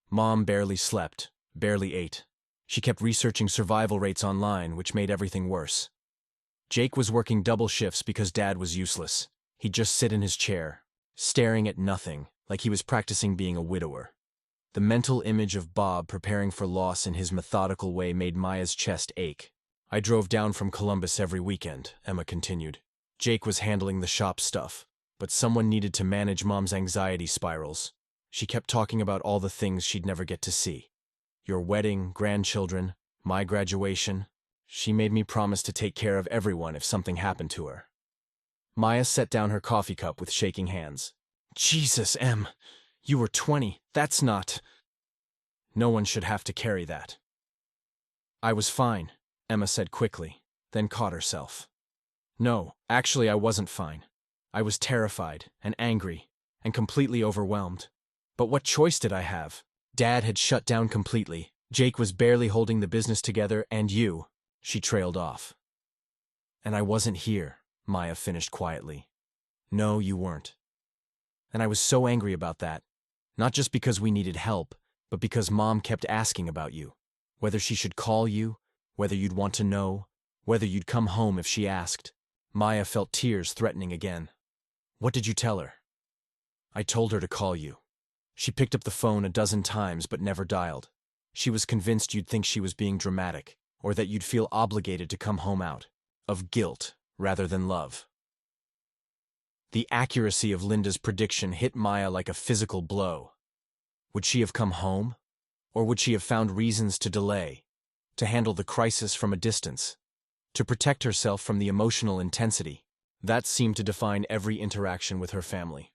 Mom barely slept, barely ate. She kept researching survival rates online, which made everything worse. Jake was working double shifts because Dad was useless. He'd just sit in his chair, staring at nothing, like he was practicing being a widower. The mental image of Bob preparing for loss in his methodical way made Maya's chest ache. "I drove down from Columbus every weekend," Emma continued. "Jake was handling the shop stuff, but someone needed to manage Mom's anxiety spirals. She kept talking about all the things she'd never get to see. Your wedding, grandchildren, my graduation. She made me promise to take care of everyone if something happened to her." Maya set down her coffee cup with shaking hands. "Jesus, Em, you were 20. That's not... No one should have to carry that." "I was fine," Emma said quickly, then caught herself. "No, actually I wasn't fine. I was terrified and angry and completely overwhelmed. But what choice did I have? Dad had shut down completely. Jake was barely holding the business together, and you..." She trailed off. "And I wasn't here," Maya finished quietly. "No, you weren't. And I was so angry about that. Not just because we needed help, but because Mom kept asking about you. Whether she should call you, whether you'd want to know, whether you'd come home if she asked." Maya felt tears threatening again. "What did you tell her?" "I told her to call you. She picked up the phone a dozen times but never dialed. She was convinced you'd think she was being dramatic, or that you'd feel obligated to come home out of guilt rather than love." The accuracy of Linda's prediction hit Maya like a physical blow. Would she have come home? Or would she have found reasons to delay, to handle the crisis from a distance, to protect herself from the emotional intensity? That seemed to define every interaction with her family.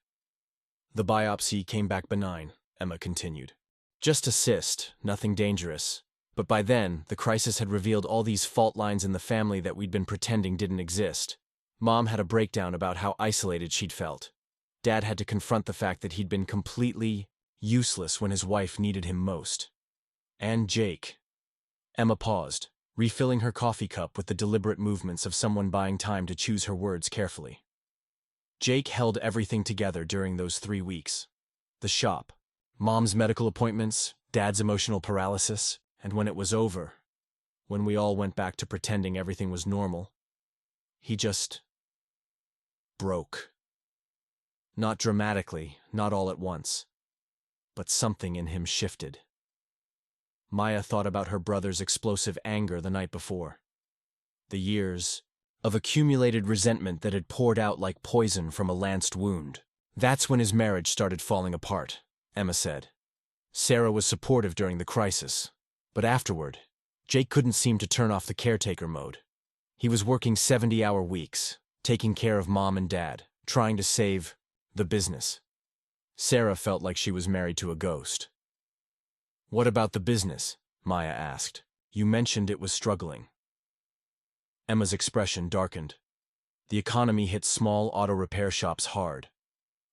"The biopsy came back benign," Emma continued. "Just a cyst, nothing dangerous. But by then, the crisis had revealed all these fault lines in the family that we'd been pretending didn't exist. Mom had a breakdown about how isolated she'd felt. Dad had to confront the fact that he'd been completely useless when his wife needed him most. And Jake." Emma paused, refilling her coffee cup with the deliberate movements of someone buying time to choose her words carefully. Jake held everything together during those 3 weeks. The shop, Mom's medical appointments, Dad's emotional paralysis, and when it was over, when we all went back to pretending everything was normal, he just broke. Not dramatically, not all at once, but something in him shifted. Maya thought about her brother's explosive anger the night before. The years of accumulated resentment that had poured out like poison from a lanced wound. That's when his marriage started falling apart, Emma said. Sarah was supportive during the crisis, but afterward, Jake couldn't seem to turn off the caretaker mode. He was working 70-hour weeks, taking care of Mom and Dad, trying to save the business. Sarah felt like she was married to a ghost. "What about the business?" Maya asked. "You mentioned it was struggling." Emma's expression darkened. The economy hit small auto repair shops hard.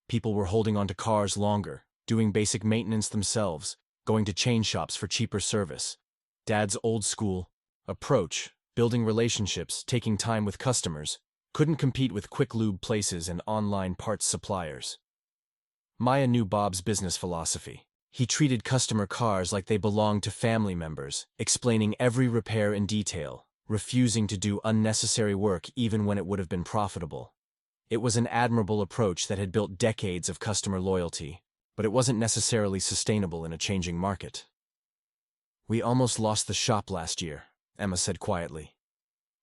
People were holding onto cars longer, doing basic maintenance themselves, going to chain shops for cheaper service. Dad's old-school approach, building relationships, taking time with customers, couldn't compete with quick lube places and online parts suppliers. Maya knew Bob's business philosophy. He treated customer cars like they belonged to family members, explaining every repair in detail, refusing to do unnecessary work even when it would have been profitable. It was an admirable approach that had built decades of customer loyalty, but it wasn't necessarily sustainable in a changing market. "We almost lost the shop last year," Emma said quietly.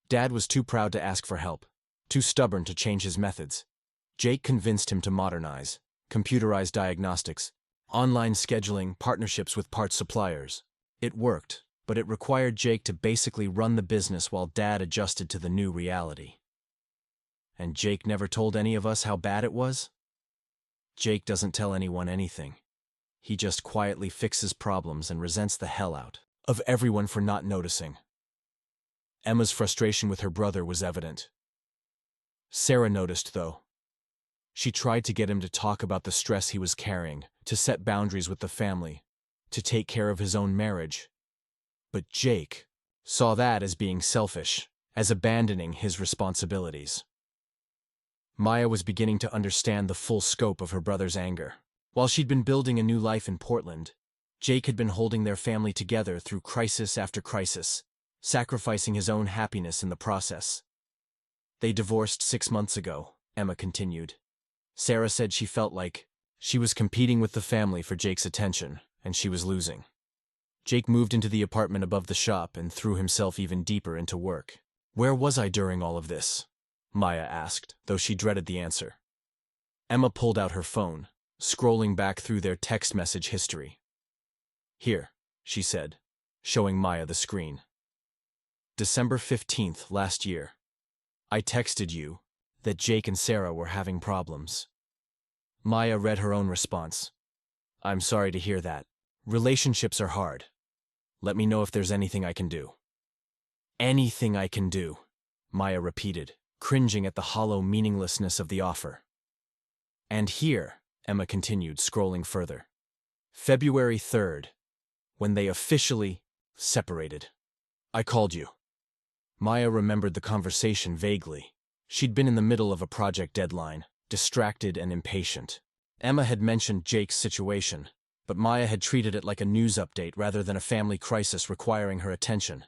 Dad was too proud to ask for help, too stubborn to change his methods. Jake convinced him to modernize, computerized diagnostics, online scheduling, partnerships with parts suppliers. It worked, but it required Jake to basically run the business while Dad adjusted to the new reality. And Jake never told any of us how bad it was? Jake doesn't tell anyone anything. He just quietly fixes problems and resents the hell out of everyone for not noticing. Emma's frustration with her brother was evident. Sarah noticed, though. She tried to get him to talk about the stress he was carrying, to set boundaries with the family, to take care of his own marriage. But Jake saw that as being selfish, as abandoning his responsibilities. Maya was beginning to understand the full scope of her brother's anger. While she'd been building a new life in Portland, Jake had been holding their family together through crisis after crisis, sacrificing his own happiness in the process. "They divorced 6 months ago," Emma continued. Sarah said she felt like she was competing with the family for Jake's attention, and she was losing. Jake moved into the apartment above the shop and threw himself even deeper into work. "Where was I during all of this?" Maya asked, though she dreaded the answer. Emma pulled out her phone, scrolling back through their text message history. "Here," she said, showing Maya the screen. "December 15th last year. I texted you that Jake and Sarah were having problems." Maya read her own response. "I'm sorry to hear that. Relationships are hard. Let me know if there's anything I can do." "Anything I can do," Maya repeated, cringing at the hollow meaninglessness of the offer. "And here," Emma continued, scrolling further. "February 3rd, when they officially separated. I called you." Maya remembered the conversation vaguely. She'd been in the middle of a project deadline, distracted and impatient. Emma had mentioned Jake's situation, but Maya had treated it like a news update rather than a family crisis requiring her attention.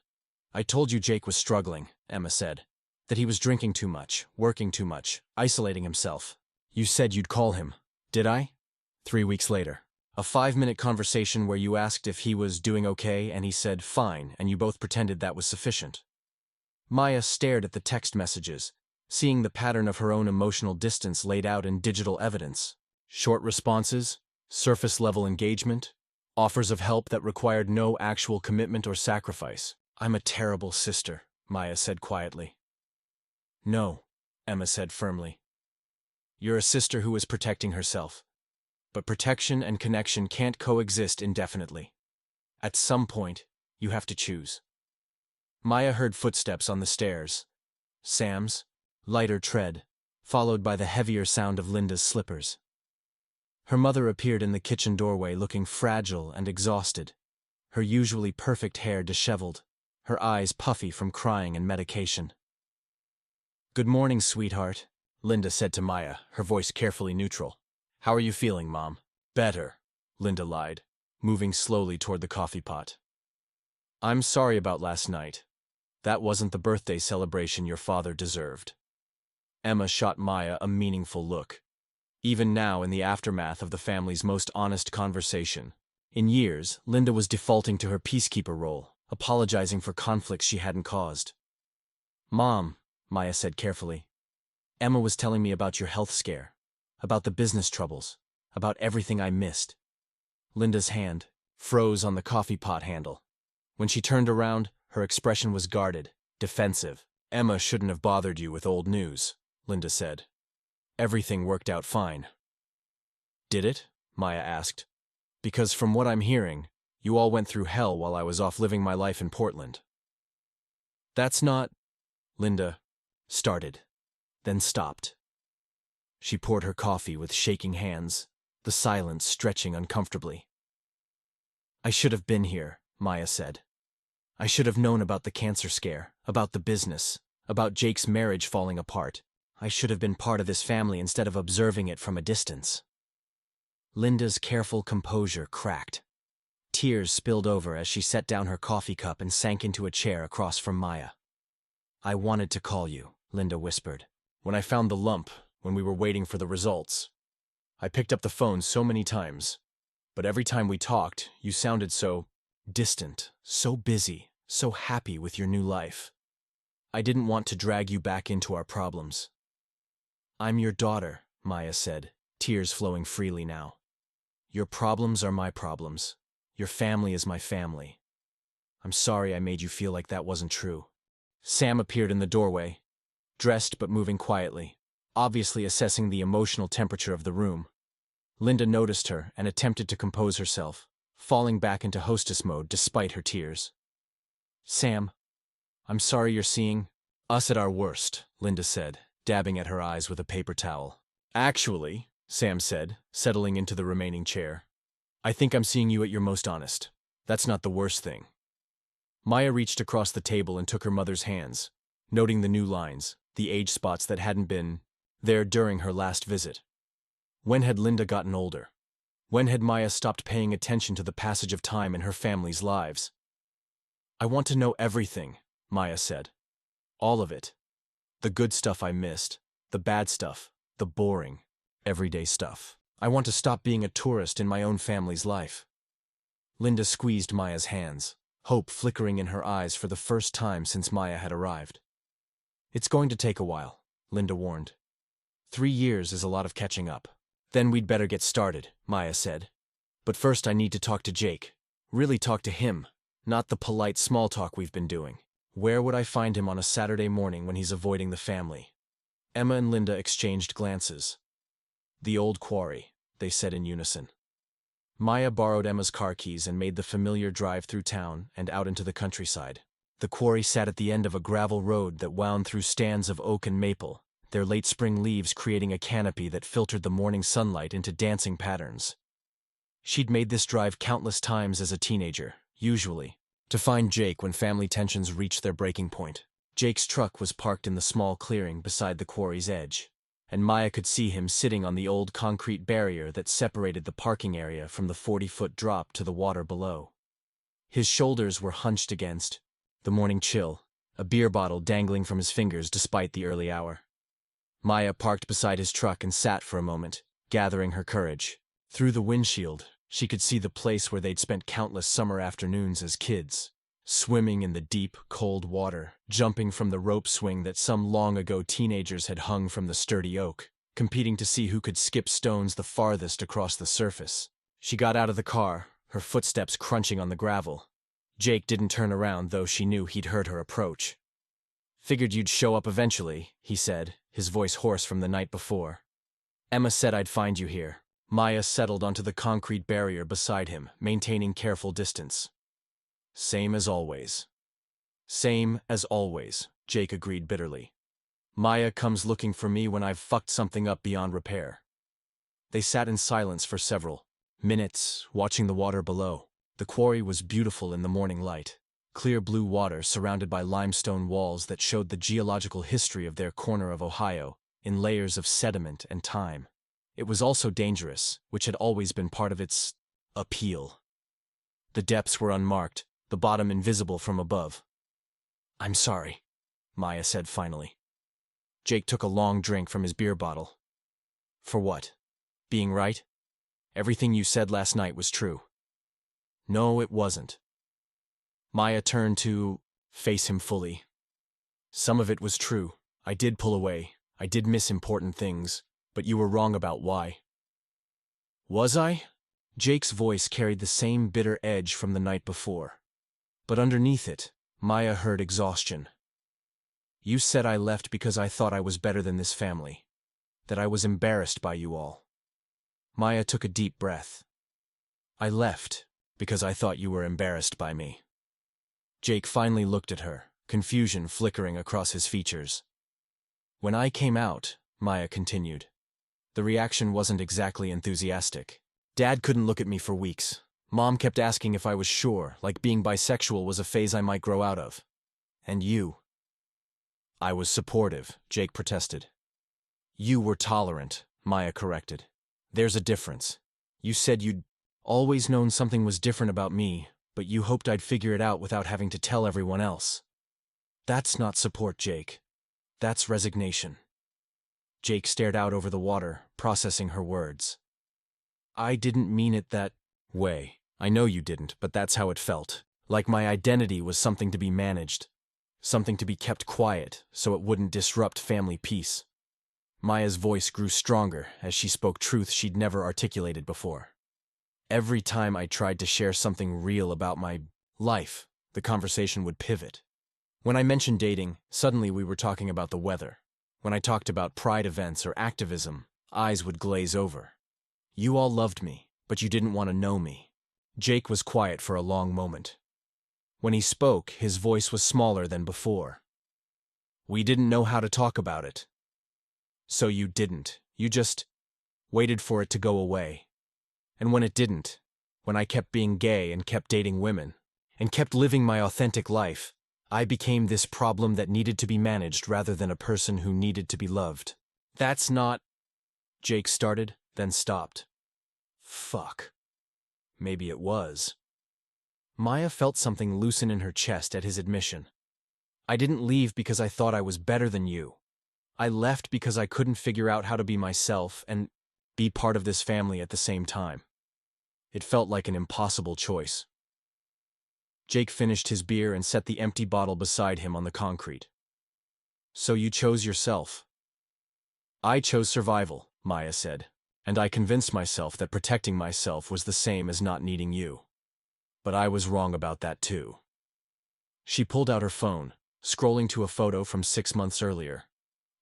"I told you Jake was struggling," Emma said. "That he was drinking too much, working too much, isolating himself. You said you'd call him. Did I?" 3 weeks later. "A 5-minute conversation where you asked if he was doing okay and he said fine, and you both pretended that was sufficient." Maya stared at the text messages, seeing the pattern of her own emotional distance laid out in digital evidence. Short responses, surface-level engagement, offers of help that required no actual commitment or sacrifice. "I'm a terrible sister," Maya said quietly. "No," Emma said firmly. "You're a sister who is protecting herself. But protection and connection can't coexist indefinitely. At some point, you have to choose." Maya heard footsteps on the stairs. Sam's, lighter tread, followed by the heavier sound of Linda's slippers. Her mother appeared in the kitchen doorway looking fragile and exhausted, her usually perfect hair disheveled, her eyes puffy from crying and medication. "Good morning, sweetheart," Linda said to Maya, her voice carefully neutral. How are you feeling, Mom? Better, Linda lied, moving slowly toward the coffee pot. I'm sorry about last night. That wasn't the birthday celebration your father deserved. Emma shot Maya a meaningful look. Even now, in the aftermath of the family's most honest conversation, in years, Linda was defaulting to her peacekeeper role, apologizing for conflicts she hadn't caused. Mom, Maya said carefully, Emma was telling me about your health scare, about the business troubles, about everything I missed. Linda's hand froze on the coffee pot handle. When she turned around, her expression was guarded, defensive. Emma shouldn't have bothered you with old news, Linda said. Everything worked out fine. Did it? Maya asked. Because from what I'm hearing, you all went through hell while I was off living my life in Portland. That's not... Linda started, then stopped. She poured her coffee with shaking hands, the silence stretching uncomfortably. I should have been here, Maya said. I should have known about the cancer scare, about the business, about Jake's marriage falling apart. I should have been part of this family instead of observing it from a distance. Linda's careful composure cracked. Tears spilled over as she set down her coffee cup and sank into a chair across from Maya. I wanted to call you, Linda whispered. When I found the lump, when we were waiting for the results. I picked up the phone so many times, but every time we talked, you sounded so distant, so busy, so happy with your new life. I didn't want to drag you back into our problems. I'm your daughter, Maya said, tears flowing freely now. Your problems are my problems. Your family is my family. I'm sorry I made you feel like that wasn't true. Sam appeared in the doorway, dressed but moving quietly, obviously assessing the emotional temperature of the room. Linda noticed her and attempted to compose herself, falling back into hostess mode despite her tears. Sam, I'm sorry you're seeing us at our worst, Linda said, dabbing at her eyes with a paper towel. Actually, Sam said, settling into the remaining chair, I think I'm seeing you at your most honest. That's not the worst thing. Maya reached across the table and took her mother's hands, noting the new lines, the age spots that hadn't been there during her last visit. When had Linda gotten older? When had Maya stopped paying attention to the passage of time in her family's lives? I want to know everything, Maya said. All of it. The good stuff I missed, the bad stuff, the boring, everyday stuff. I want to stop being a tourist in my own family's life. Linda squeezed Maya's hands, hope flickering in her eyes for the first time since Maya had arrived. It's going to take a while, Linda warned. 3 years is a lot of catching up. Then we'd better get started, Maya said. But first I need to talk to Jake. Really talk to him, not the polite small talk we've been doing. Where would I find him on a Saturday morning when he's avoiding the family? Emma and Linda exchanged glances. The old quarry, they said in unison. Maya borrowed Emma's car keys and made the familiar drive through town and out into the countryside. The quarry sat at the end of a gravel road that wound through stands of oak and maple, their late spring leaves creating a canopy that filtered the morning sunlight into dancing patterns. She'd made this drive countless times as a teenager, usually to find Jake when family tensions reached their breaking point. Jake's truck was parked in the small clearing beside the quarry's edge, and Maya could see him sitting on the old concrete barrier that separated the parking area from the 40-foot drop to the water below. His shoulders were hunched against the morning chill, a beer bottle dangling from his fingers despite the early hour. Maya parked beside his truck and sat for a moment, gathering her courage. Through the windshield, she could see the place where they'd spent countless summer afternoons as kids, swimming in the deep, cold water, jumping from the rope swing that some long-ago teenagers had hung from the sturdy oak, competing to see who could skip stones the farthest across the surface. She got out of the car, her footsteps crunching on the gravel. Jake didn't turn around, though she knew he'd heard her approach. Figured you'd show up eventually, he said, his voice hoarse from the night before. Emma said I'd find you here. Maya settled onto the concrete barrier beside him, maintaining careful distance. Same as always. Same as always, Jake agreed bitterly. Maya comes looking for me when I've fucked something up beyond repair. They sat in silence for several minutes, watching the water below. The quarry was beautiful in the morning light. Clear blue water surrounded by limestone walls that showed the geological history of their corner of Ohio, in layers of sediment and time. It was also dangerous, which had always been part of its appeal. The depths were unmarked, the bottom invisible from above. "I'm sorry," Maya said finally. Jake took a long drink from his beer bottle. "For what? Being right? Everything you said last night was true." "No, it wasn't." Maya turned to face him fully. "Some of it was true. I did pull away. I did miss important things, but you were wrong about why." "Was I?" Jake's voice carried the same bitter edge from the night before. But underneath it, Maya heard exhaustion. "You said I left because I thought I was better than this family. That I was embarrassed by you all." Maya took a deep breath. "I left because I thought you were embarrassed by me." Jake finally looked at her, confusion flickering across his features. "When I came out," Maya continued, "the reaction wasn't exactly enthusiastic. Dad couldn't look at me for weeks. Mom kept asking if I was sure, like being bisexual was a phase I might grow out of. And you." "I was supportive," Jake protested. "You were tolerant," Maya corrected. "There's a difference. You said you'd always known something was different about me, but you hoped I'd figure it out without having to tell everyone else." "That's not support, Jake. That's resignation." Jake stared out over the water, processing her words. "I didn't mean it that way. I know you didn't, but that's how it felt. Like my identity was something to be managed. Something to be kept quiet, so it wouldn't disrupt family peace." Maya's voice grew stronger as she spoke truth she'd never articulated before. "Every time I tried to share something real about my life, the conversation would pivot. When I mentioned dating, suddenly we were talking about the weather. When I talked about pride events or activism, eyes would glaze over. You all loved me, but you didn't want to know me." Jake was quiet for a long moment. When he spoke, his voice was smaller than before. "We didn't know how to talk about it." "So you didn't. You just waited for it to go away. And when it didn't, when I kept being gay and kept dating women, and kept living my authentic life, I became this problem that needed to be managed rather than a person who needed to be loved." "That's not—" Jake started, then stopped. Fuck. Maybe it was. Maya felt something loosen in her chest at his admission. "I didn't leave because I thought I was better than you. I left because I couldn't figure out how to be myself and be part of this family at the same time. It felt like an impossible choice." Jake finished his beer and set the empty bottle beside him on the concrete. "So you chose yourself." "I chose survival," Maya said, "and I convinced myself that protecting myself was the same as not needing you. But I was wrong about that too." She pulled out her phone, scrolling to a photo from 6 months earlier.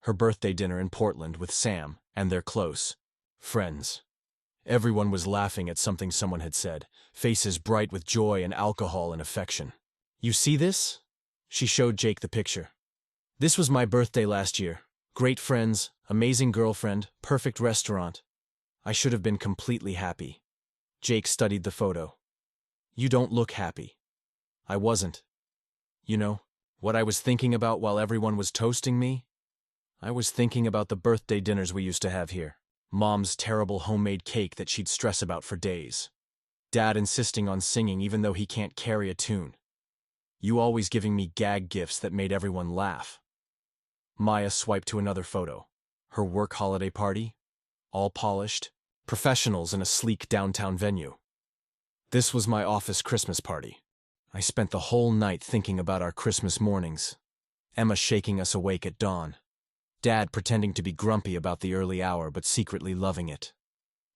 Her birthday dinner in Portland with Sam and their close friends. Everyone was laughing at something someone had said, faces bright with joy and alcohol and affection. "You see this?" She showed Jake the picture. "This was my birthday last year. Great friends, amazing girlfriend, perfect restaurant. I should have been completely happy." Jake studied the photo. "You don't look happy." "I wasn't. You know, what I was thinking about while everyone was toasting me? I was thinking about the birthday dinners we used to have here. Mom's terrible homemade cake that she'd stress about for days. Dad insisting on singing even though he can't carry a tune. You always giving me gag gifts that made everyone laugh." Maya swiped to another photo. Her work holiday party? All polished. Professionals in a sleek downtown venue. "This was my office Christmas party. I spent the whole night thinking about our Christmas mornings. Emma shaking us awake at dawn. Dad pretending to be grumpy about the early hour but secretly loving it.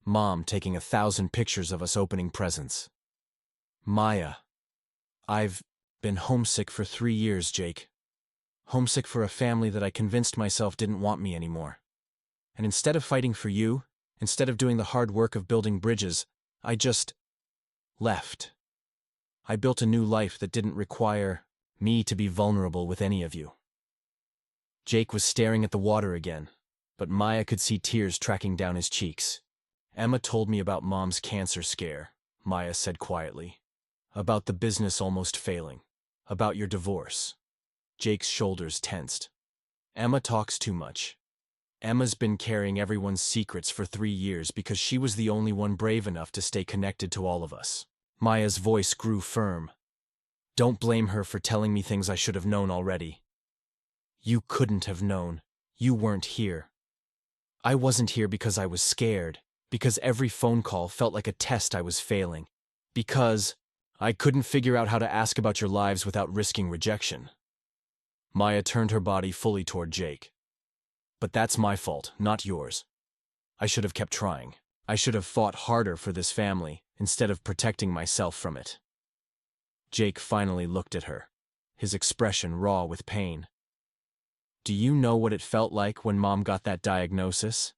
Mom taking 1,000 pictures of us opening presents." "Maya, I've been homesick for 3 years, Jake. Homesick for a family that I convinced myself didn't want me anymore. And instead of fighting for you, instead of doing the hard work of building bridges, I just left. I built a new life that didn't require me to be vulnerable with any of you." Jake was staring at the water again, but Maya could see tears tracking down his cheeks. "Emma told me about Mom's cancer scare," Maya said quietly. "About the business almost failing. About your divorce." Jake's shoulders tensed. "Emma talks too much. Emma's been carrying everyone's secrets for 3 years because she was the only one brave enough to stay connected to all of us. Maya's voice grew firm. Don't blame her for telling me things I should have known already. You couldn't have known. You weren't here. I wasn't here because I was scared, because every phone call felt like a test I was failing, because I couldn't figure out how to ask about your lives without risking rejection. Maya turned her body fully toward Jake. But that's my fault, not yours. I should have kept trying. I should have fought harder for this family, instead of protecting myself from it. Jake finally looked at her, his expression raw with pain. Do you know what it felt like when Mom got that diagnosis?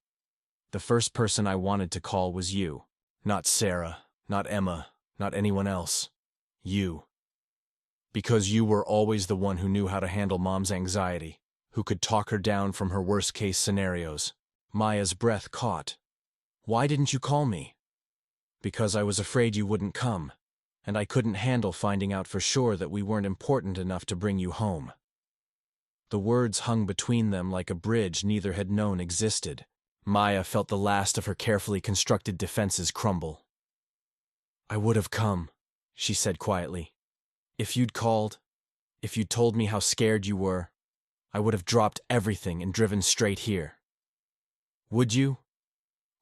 The first person I wanted to call was you. Not Sarah, not Emma, not anyone else. You. Because you were always the one who knew how to handle Mom's anxiety, who could talk her down from her worst-case scenarios. Maya's breath caught. Why didn't you call me? Because I was afraid you wouldn't come, and I couldn't handle finding out for sure that we weren't important enough to bring you home. The words hung between them like a bridge neither had known existed. Maya felt the last of her carefully constructed defenses crumble. I would have come, she said quietly. If you'd called, if you'd told me how scared you were, I would have dropped everything and driven straight here. Would you?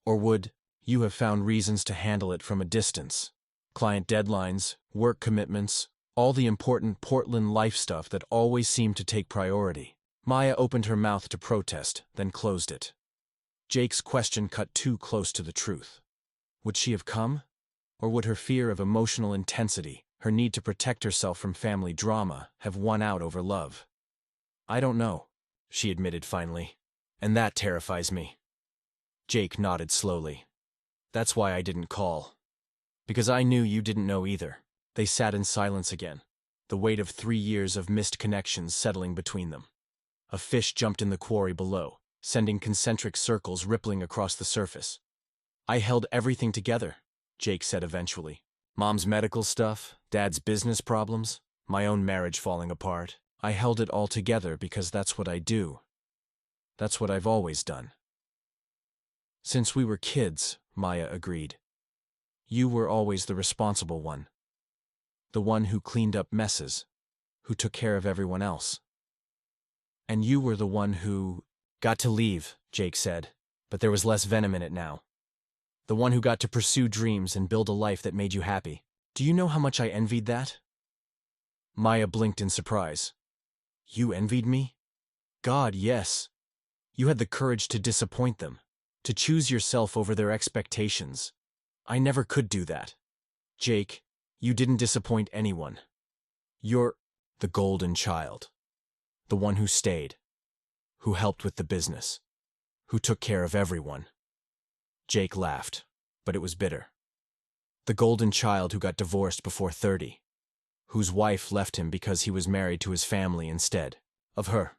Or would you have found reasons to handle it from a distance? Client deadlines, work commitments, all the important Portland life stuff that always seemed to take priority. Maya opened her mouth to protest, then closed it. Jake's question cut too close to the truth. Would she have come? Or would her fear of emotional intensity, her need to protect herself from family drama, have won out over love? I don't know, she admitted finally, and that terrifies me. Jake nodded slowly. That's why I didn't call. Because I knew you didn't know either. They sat in silence again, the weight of 3 years of missed connections settling between them. A fish jumped in the quarry below, sending concentric circles rippling across the surface. I held everything together, Jake said eventually. Mom's medical stuff, Dad's business problems, my own marriage falling apart. I held it all together because that's what I do. That's what I've always done. Since we were kids, Maya agreed. You were always the responsible one. The one who cleaned up messes, who took care of everyone else. And you were the one who got to leave, Jake said, but there was less venom in it now. The one who got to pursue dreams and build a life that made you happy. Do you know how much I envied that? Maya blinked in surprise. You envied me? God, yes. You had the courage to disappoint them, to choose yourself over their expectations. I never could do that. Jake, you didn't disappoint anyone. You're the golden child. The one who stayed, who helped with the business, who took care of everyone. Jake laughed, but it was bitter. The golden child who got divorced before 30, whose wife left him because he was married to his family instead of her,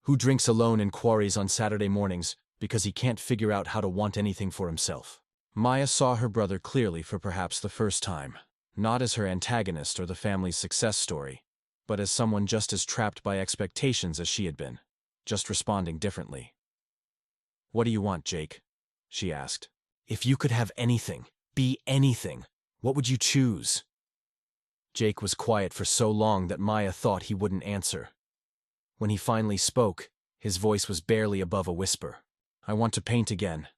who drinks alone in quarries on Saturday mornings because he can't figure out how to want anything for himself. Maya saw her brother clearly for perhaps the first time, not as her antagonist or the family's success story, but as someone just as trapped by expectations as she had been, just responding differently. What do you want, Jake? She asked. If you could have anything, be anything, what would you choose? Jake was quiet for so long that Maya thought he wouldn't answer. When he finally spoke, his voice was barely above a whisper. I want to paint again.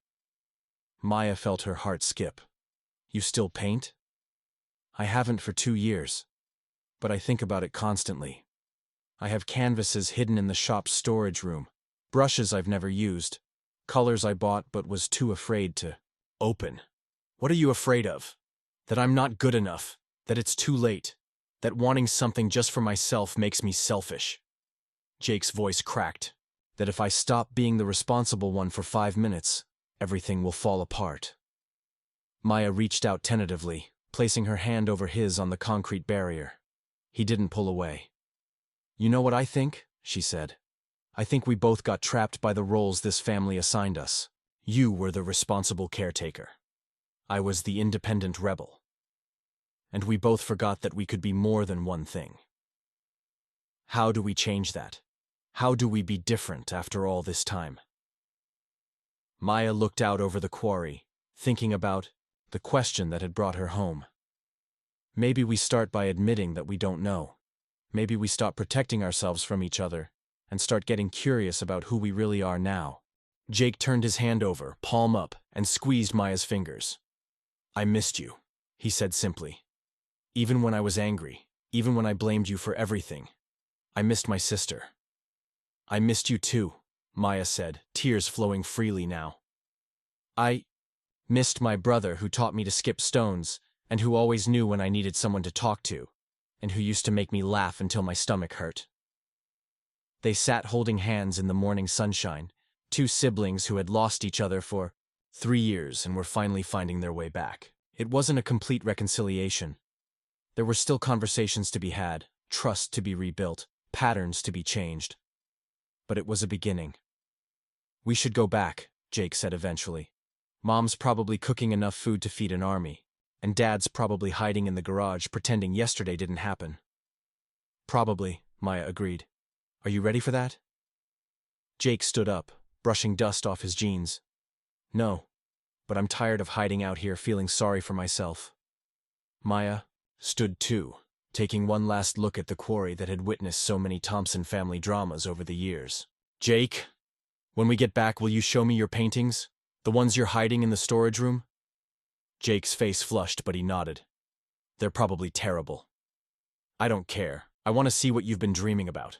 Maya felt her heart skip. You still paint? I haven't for 2 years, but I think about it constantly. I have canvases hidden in the shop's storage room, brushes I've never used, colors I bought but was too afraid to open. What are you afraid of? That I'm not good enough, that it's too late, that wanting something just for myself makes me selfish. Jake's voice cracked, that if I stop being the responsible one for 5 minutes, everything will fall apart. Maya reached out tentatively, placing her hand over his on the concrete barrier. He didn't pull away. You know what I think? She said. I think we both got trapped by the roles this family assigned us. You were the responsible caretaker. I was the independent rebel. And we both forgot that we could be more than one thing. How do we change that? How do we be different after all this time? Maya looked out over the quarry, thinking about the question that had brought her home. Maybe we start by admitting that we don't know. Maybe we stop protecting ourselves from each other and start getting curious about who we really are now. Jake turned his hand over, palm up, and squeezed Maya's fingers. I missed you, he said simply. Even when I was angry, even when I blamed you for everything, I missed my sister. I missed you too, Maya said, tears flowing freely now. I missed my brother who taught me to skip stones and who always knew when I needed someone to talk to, and who used to make me laugh until my stomach hurt. They sat holding hands in the morning sunshine, two siblings who had lost each other for 3 years and were finally finding their way back. It wasn't a complete reconciliation. There were still conversations to be had, trust to be rebuilt, patterns to be changed. But it was a beginning. We should go back, Jake said eventually. Mom's probably cooking enough food to feed an army, and Dad's probably hiding in the garage pretending yesterday didn't happen. Probably, Maya agreed. Are you ready for that? Jake stood up, brushing dust off his jeans. No, but I'm tired of hiding out here feeling sorry for myself. Maya stood too, taking one last look at the quarry that had witnessed so many Thompson family dramas over the years. Jake, when we get back, will you show me your paintings? The ones you're hiding in the storage room? Jake's face flushed, but he nodded. They're probably terrible. I don't care. I want to see what you've been dreaming about.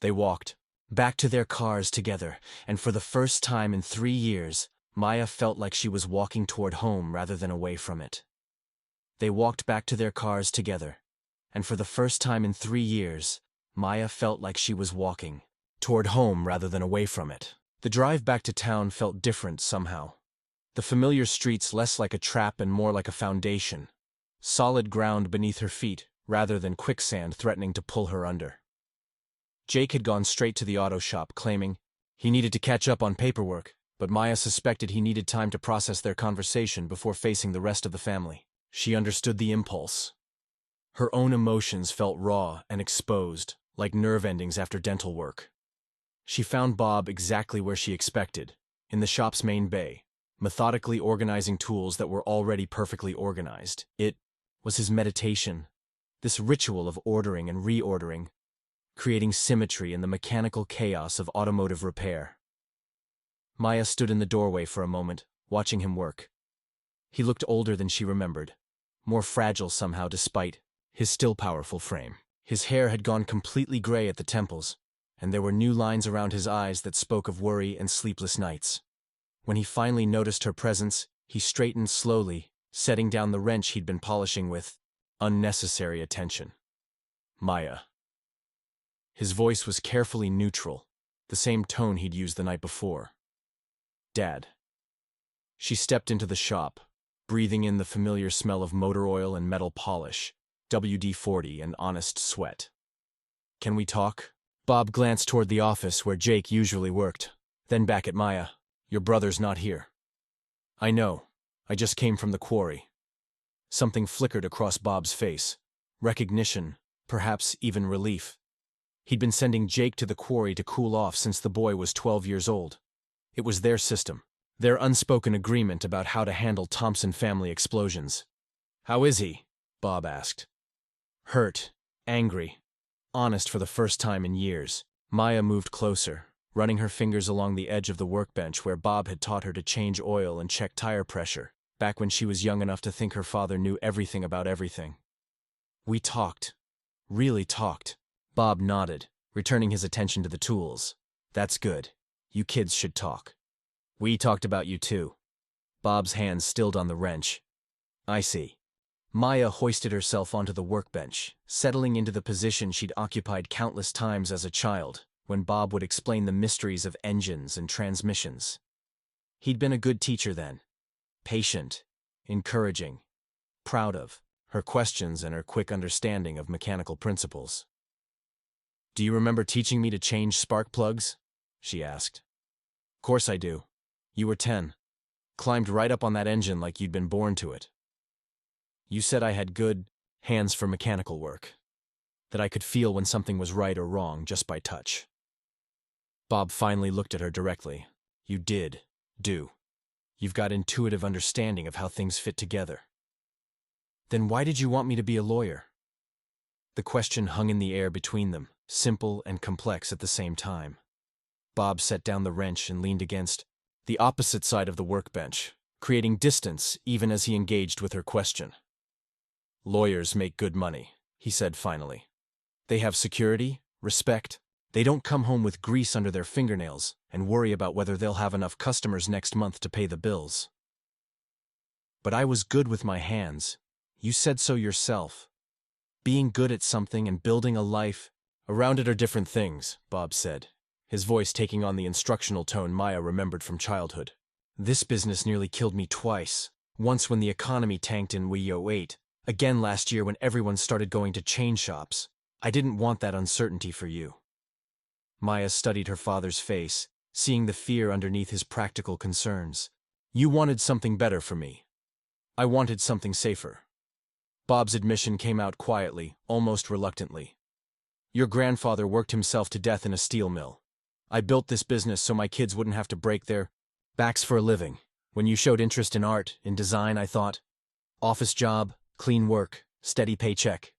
They walked back to their cars together, and for the first time in 3 years, Maya felt like she was walking toward home rather than away from it. They walked back to their cars together, and for the first time in 3 years, Maya felt like she was walking toward home rather than away from it. The drive back to town felt different somehow. The familiar streets less like a trap and more like a foundation, solid ground beneath her feet rather than quicksand threatening to pull her under. Jake had gone straight to the auto shop, claiming he needed to catch up on paperwork, but Maya suspected he needed time to process their conversation before facing the rest of the family. She understood the impulse. Her own emotions felt raw and exposed, like nerve endings after dental work. She found Bob exactly where she expected, in the shop's main bay, methodically organizing tools that were already perfectly organized. It was his meditation, this ritual of ordering and reordering, creating symmetry in the mechanical chaos of automotive repair. Maya stood in the doorway for a moment, watching him work. He looked older than she remembered, more fragile somehow despite his still powerful frame. His hair had gone completely gray at the temples, and there were new lines around his eyes that spoke of worry and sleepless nights. When he finally noticed her presence, he straightened slowly, setting down the wrench he'd been polishing with unnecessary attention. Maya. His voice was carefully neutral, the same tone he'd used the night before. Dad. She stepped into the shop, breathing in the familiar smell of motor oil and metal polish, WD-40 and honest sweat. Can we talk? Bob glanced toward the office where Jake usually worked, then back at Maya. Your brother's not here. I know. I just came from the quarry. Something flickered across Bob's face. Recognition, perhaps even relief. He'd been sending Jake to the quarry to cool off since the boy was 12 years old. It was their system, their unspoken agreement about how to handle Thompson family explosions. How is he? Bob asked. Hurt, angry, honest for the first time in years. Maya moved closer, running her fingers along the edge of the workbench where Bob had taught her to change oil and check tire pressure, back when she was young enough to think her father knew everything about everything. We talked. Really talked. Bob nodded, returning his attention to the tools. That's good. You kids should talk. We talked about you too. Bob's hands stilled on the wrench. I see. Maya hoisted herself onto the workbench, settling into the position she'd occupied countless times as a child, when Bob would explain the mysteries of engines and transmissions. He'd been a good teacher then. Patient, encouraging, proud of her questions and her quick understanding of mechanical principles. Do you remember teaching me to change spark plugs? She asked. Course I do. You were 10. Climbed right up on that engine like you'd been born to it. You said I had good hands for mechanical work, that I could feel when something was right or wrong just by touch. Bob finally looked at her directly. You did, Do. You've got intuitive understanding of how things fit together. Then why did you want me to be a lawyer? The question hung in the air between them, simple and complex at the same time. Bob set down the wrench and leaned against the opposite side of the workbench, creating distance even as he engaged with her question. Lawyers make good money, he said finally. They have security, respect. They don't come home with grease under their fingernails and worry about whether they'll have enough customers next month to pay the bills. But I was good with my hands. You said so yourself. Being good at something and building a life around it are different things, Bob said, his voice taking on the instructional tone Maya remembered from childhood. This business nearly killed me twice. Once when the economy tanked in '08, again last year when everyone started going to chain shops. I didn't want that uncertainty for you. Maya studied her father's face, seeing the fear underneath his practical concerns. You wanted something better for me. I wanted something safer. Bob's admission came out quietly, almost reluctantly. Your grandfather worked himself to death in a steel mill. I built this business so my kids wouldn't have to break their backs for a living. When you showed interest in art, in design, I thought, office job, clean work, steady paycheck.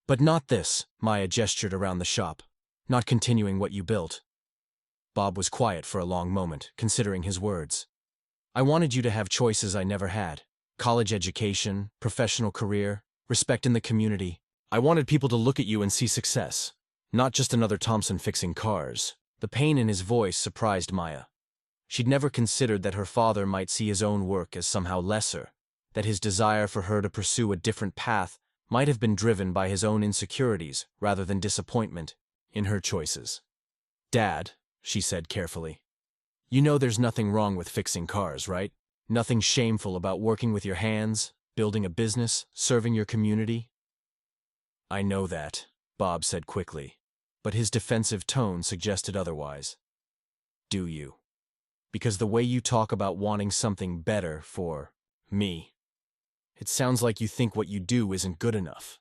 But not this, Maya gestured around the shop. Not continuing what you built. Bob was quiet for a long moment, considering his words. I wanted you to have choices I never had. College education, professional career, respect in the community. I wanted people to look at you and see success. Not just another Thompson fixing cars. The pain in his voice surprised Maya. She'd never considered that her father might see his own work as somehow lesser, that his desire for her to pursue a different path might have been driven by his own insecurities rather than disappointment in her choices. Dad, she said carefully, you know there's nothing wrong with fixing cars, right? Nothing shameful about working with your hands, building a business, serving your community? I know that, Bob said quickly, but his defensive tone suggested otherwise. Do you? Because the way you talk about wanting something better for me, it sounds like you think what you do isn't good enough.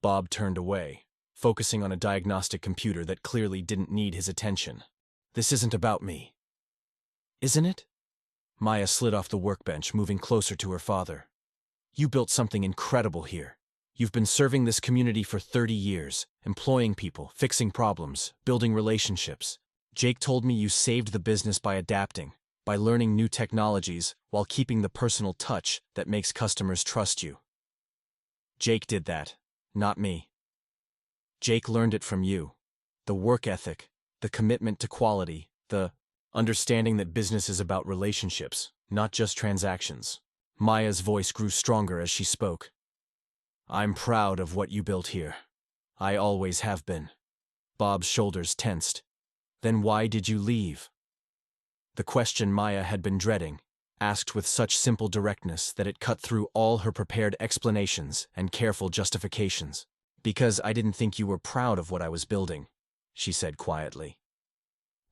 Bob turned away, focusing on a diagnostic computer that clearly didn't need his attention. This isn't about me. Isn't it? Maya slid off the workbench, moving closer to her father. You built something incredible here. You've been serving this community for 30 years, employing people, fixing problems, building relationships. Jake told me you saved the business by adapting, by learning new technologies while keeping the personal touch that makes customers trust you. Jake did that, not me. Jake learned it from you. The work ethic, the commitment to quality, the understanding that business is about relationships, not just transactions. Maya's voice grew stronger as she spoke. I'm proud of what you built here. I always have been. Bob's shoulders tensed. Then why did you leave? The question Maya had been dreading, asked with such simple directness that it cut through all her prepared explanations and careful justifications. Because I didn't think you were proud of what I was building, she said quietly.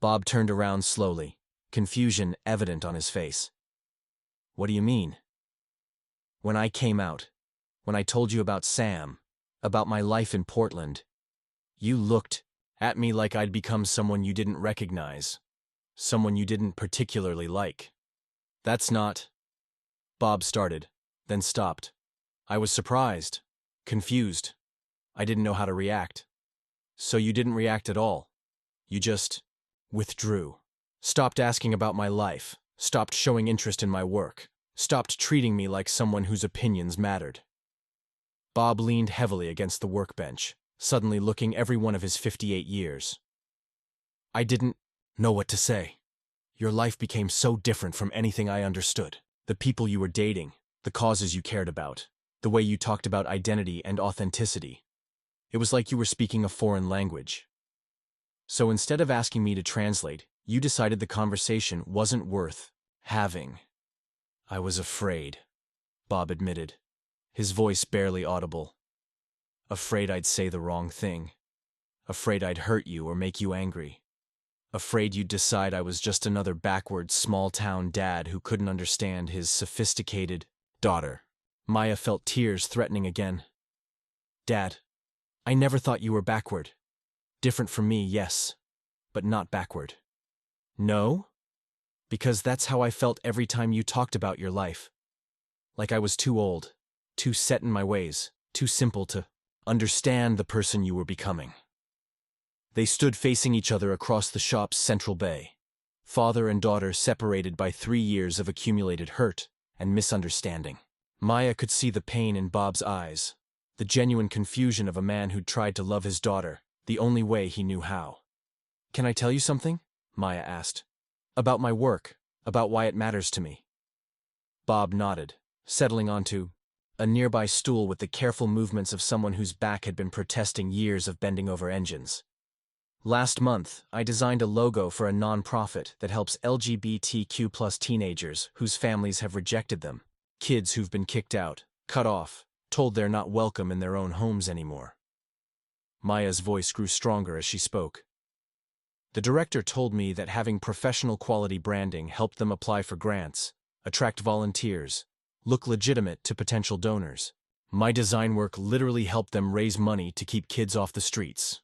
Bob turned around slowly, confusion evident on his face. What do you mean? When I came out, when I told you about Sam, about my life in Portland, you looked at me like I'd become someone you didn't recognize, someone you didn't particularly like. That's not... Bob started, then stopped. I was surprised, confused. I didn't know how to react. So you didn't react at all. You just withdrew. Stopped asking about my life, stopped showing interest in my work, stopped treating me like someone whose opinions mattered. Bob leaned heavily against the workbench, suddenly looking every one of his 58 years. I didn't know what to say. Your life became so different from anything I understood. The people you were dating, the causes you cared about, the way you talked about identity and authenticity. It was like you were speaking a foreign language. So instead of asking me to translate, you decided the conversation wasn't worth having. I was afraid, Bob admitted, his voice barely audible. Afraid I'd say the wrong thing. Afraid I'd hurt you or make you angry. Afraid you'd decide I was just another backward small-town dad who couldn't understand his sophisticated daughter. Maya felt tears threatening again. Dad, I never thought you were backward. Different from me, yes, but not backward. No? Because that's how I felt every time you talked about your life. Like I was too old, too set in my ways, too simple to understand the person you were becoming. They stood facing each other across the shop's central bay, father and daughter separated by 3 years of accumulated hurt and misunderstanding. Maya could see the pain in Bob's eyes, the genuine confusion of a man who'd tried to love his daughter the only way he knew how. "Can I tell you something?" Maya asked. "About my work, about why it matters to me." Bob nodded, settling onto a nearby stool with the careful movements of someone whose back had been protesting years of bending over engines. "Last month, I designed a logo for a non-profit that helps LGBTQ+ teenagers whose families have rejected them, kids who've been kicked out, cut off, told they're not welcome in their own homes anymore." Maya's voice grew stronger as she spoke. "The director told me that having professional quality branding helped them apply for grants, attract volunteers, look legitimate to potential donors. My design work literally helped them raise money to keep kids off the streets."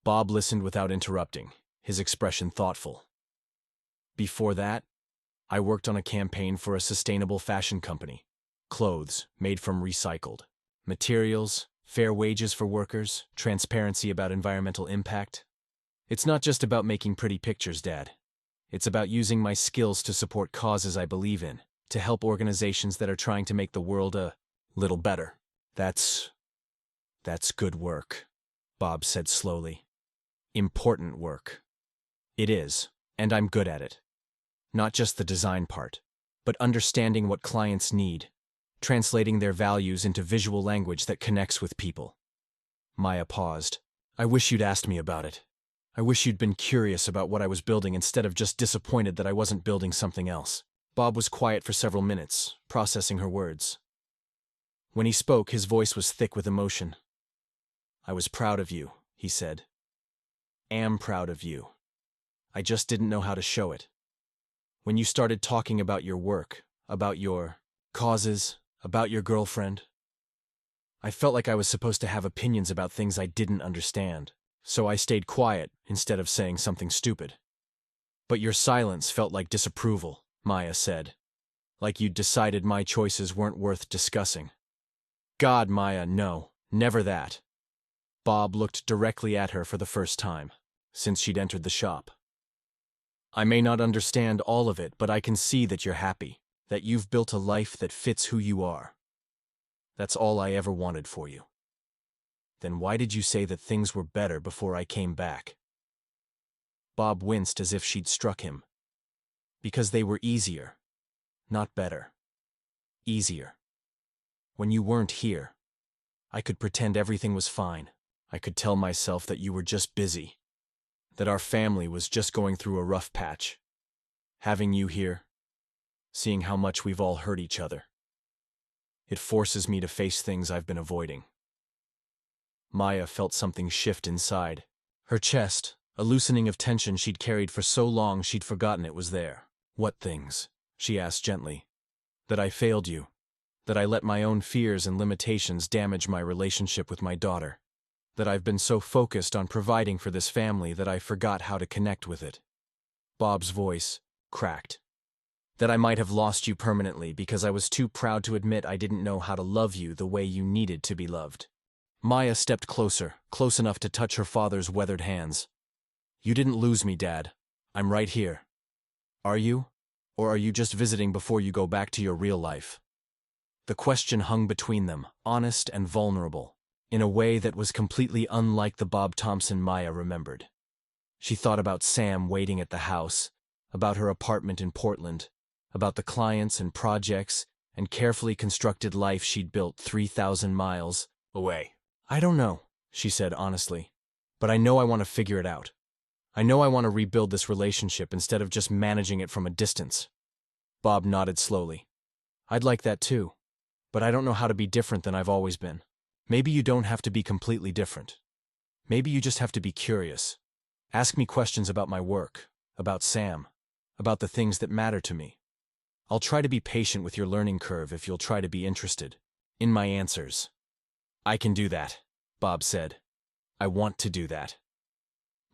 Bob listened without interrupting, his expression thoughtful. "Before that, I worked on a campaign for a sustainable fashion company. Clothes made from recycled materials, fair wages for workers, transparency about environmental impact. It's not just about making pretty pictures, Dad. It's about using my skills to support causes I believe in, to help organizations that are trying to make the world a little better. That's good work," Bob said slowly. "Important work. It is, and I'm good at it. Not just the design part, but understanding what clients need, translating their values into visual language that connects with people." Maya paused. "I wish you'd asked me about it. I wish you'd been curious about what I was building instead of just disappointed that I wasn't building something else." Bob was quiet for several minutes, processing her words. When he spoke, his voice was thick with emotion. "I was proud of you," he said. "Am proud of you. I just didn't know how to show it. When you started talking about your work, about your causes, about your girlfriend, I felt like I was supposed to have opinions about things I didn't understand, so I stayed quiet instead of saying something stupid. But your silence felt like disapproval," Maya said. "Like you'd decided my choices weren't worth discussing." "God, Maya, no, never that." Bob looked directly at her for the first time since she'd entered the shop. "I may not understand all of it, but I can see that you're happy, that you've built a life that fits who you are. That's all I ever wanted for you. Then why did you say that things were better before I came back?" Bob winced as if she'd struck him. "Because they were easier. Not better. Easier. When you weren't here, I could pretend everything was fine. I could tell myself that you were just busy, that our family was just going through a rough patch. Having you here, seeing how much we've all hurt each other, it forces me to face things I've been avoiding." Maya felt something shift inside. Her chest, a loosening of tension she'd carried for so long she'd forgotten it was there. "What things?" she asked gently. "That I failed you. That I let my own fears and limitations damage my relationship with my daughter. That I've been so focused on providing for this family that I forgot how to connect with it." Bob's voice cracked. "That I might have lost you permanently because I was too proud to admit I didn't know how to love you the way you needed to be loved." Maya stepped closer, close enough to touch her father's weathered hands. "You didn't lose me, Dad. I'm right here. Are you? Or are you just visiting before you go back to your real life?" The question hung between them, honest and vulnerable, in a way that was completely unlike the Bob Thompson Maya remembered. She thought about Sam waiting at the house, about her apartment in Portland, about the clients and projects and carefully constructed life she'd built 3,000 miles away. "I don't know," she said honestly, "but I know I want to figure it out. I know I want to rebuild this relationship instead of just managing it from a distance." Bob nodded slowly. "I'd like that too, but I don't know how to be different than I've always been." "Maybe you don't have to be completely different. Maybe you just have to be curious. Ask me questions about my work, about Sam, about the things that matter to me. I'll try to be patient with your learning curve if you'll try to be interested in my answers." "I can do that," Bob said. "I want to do that."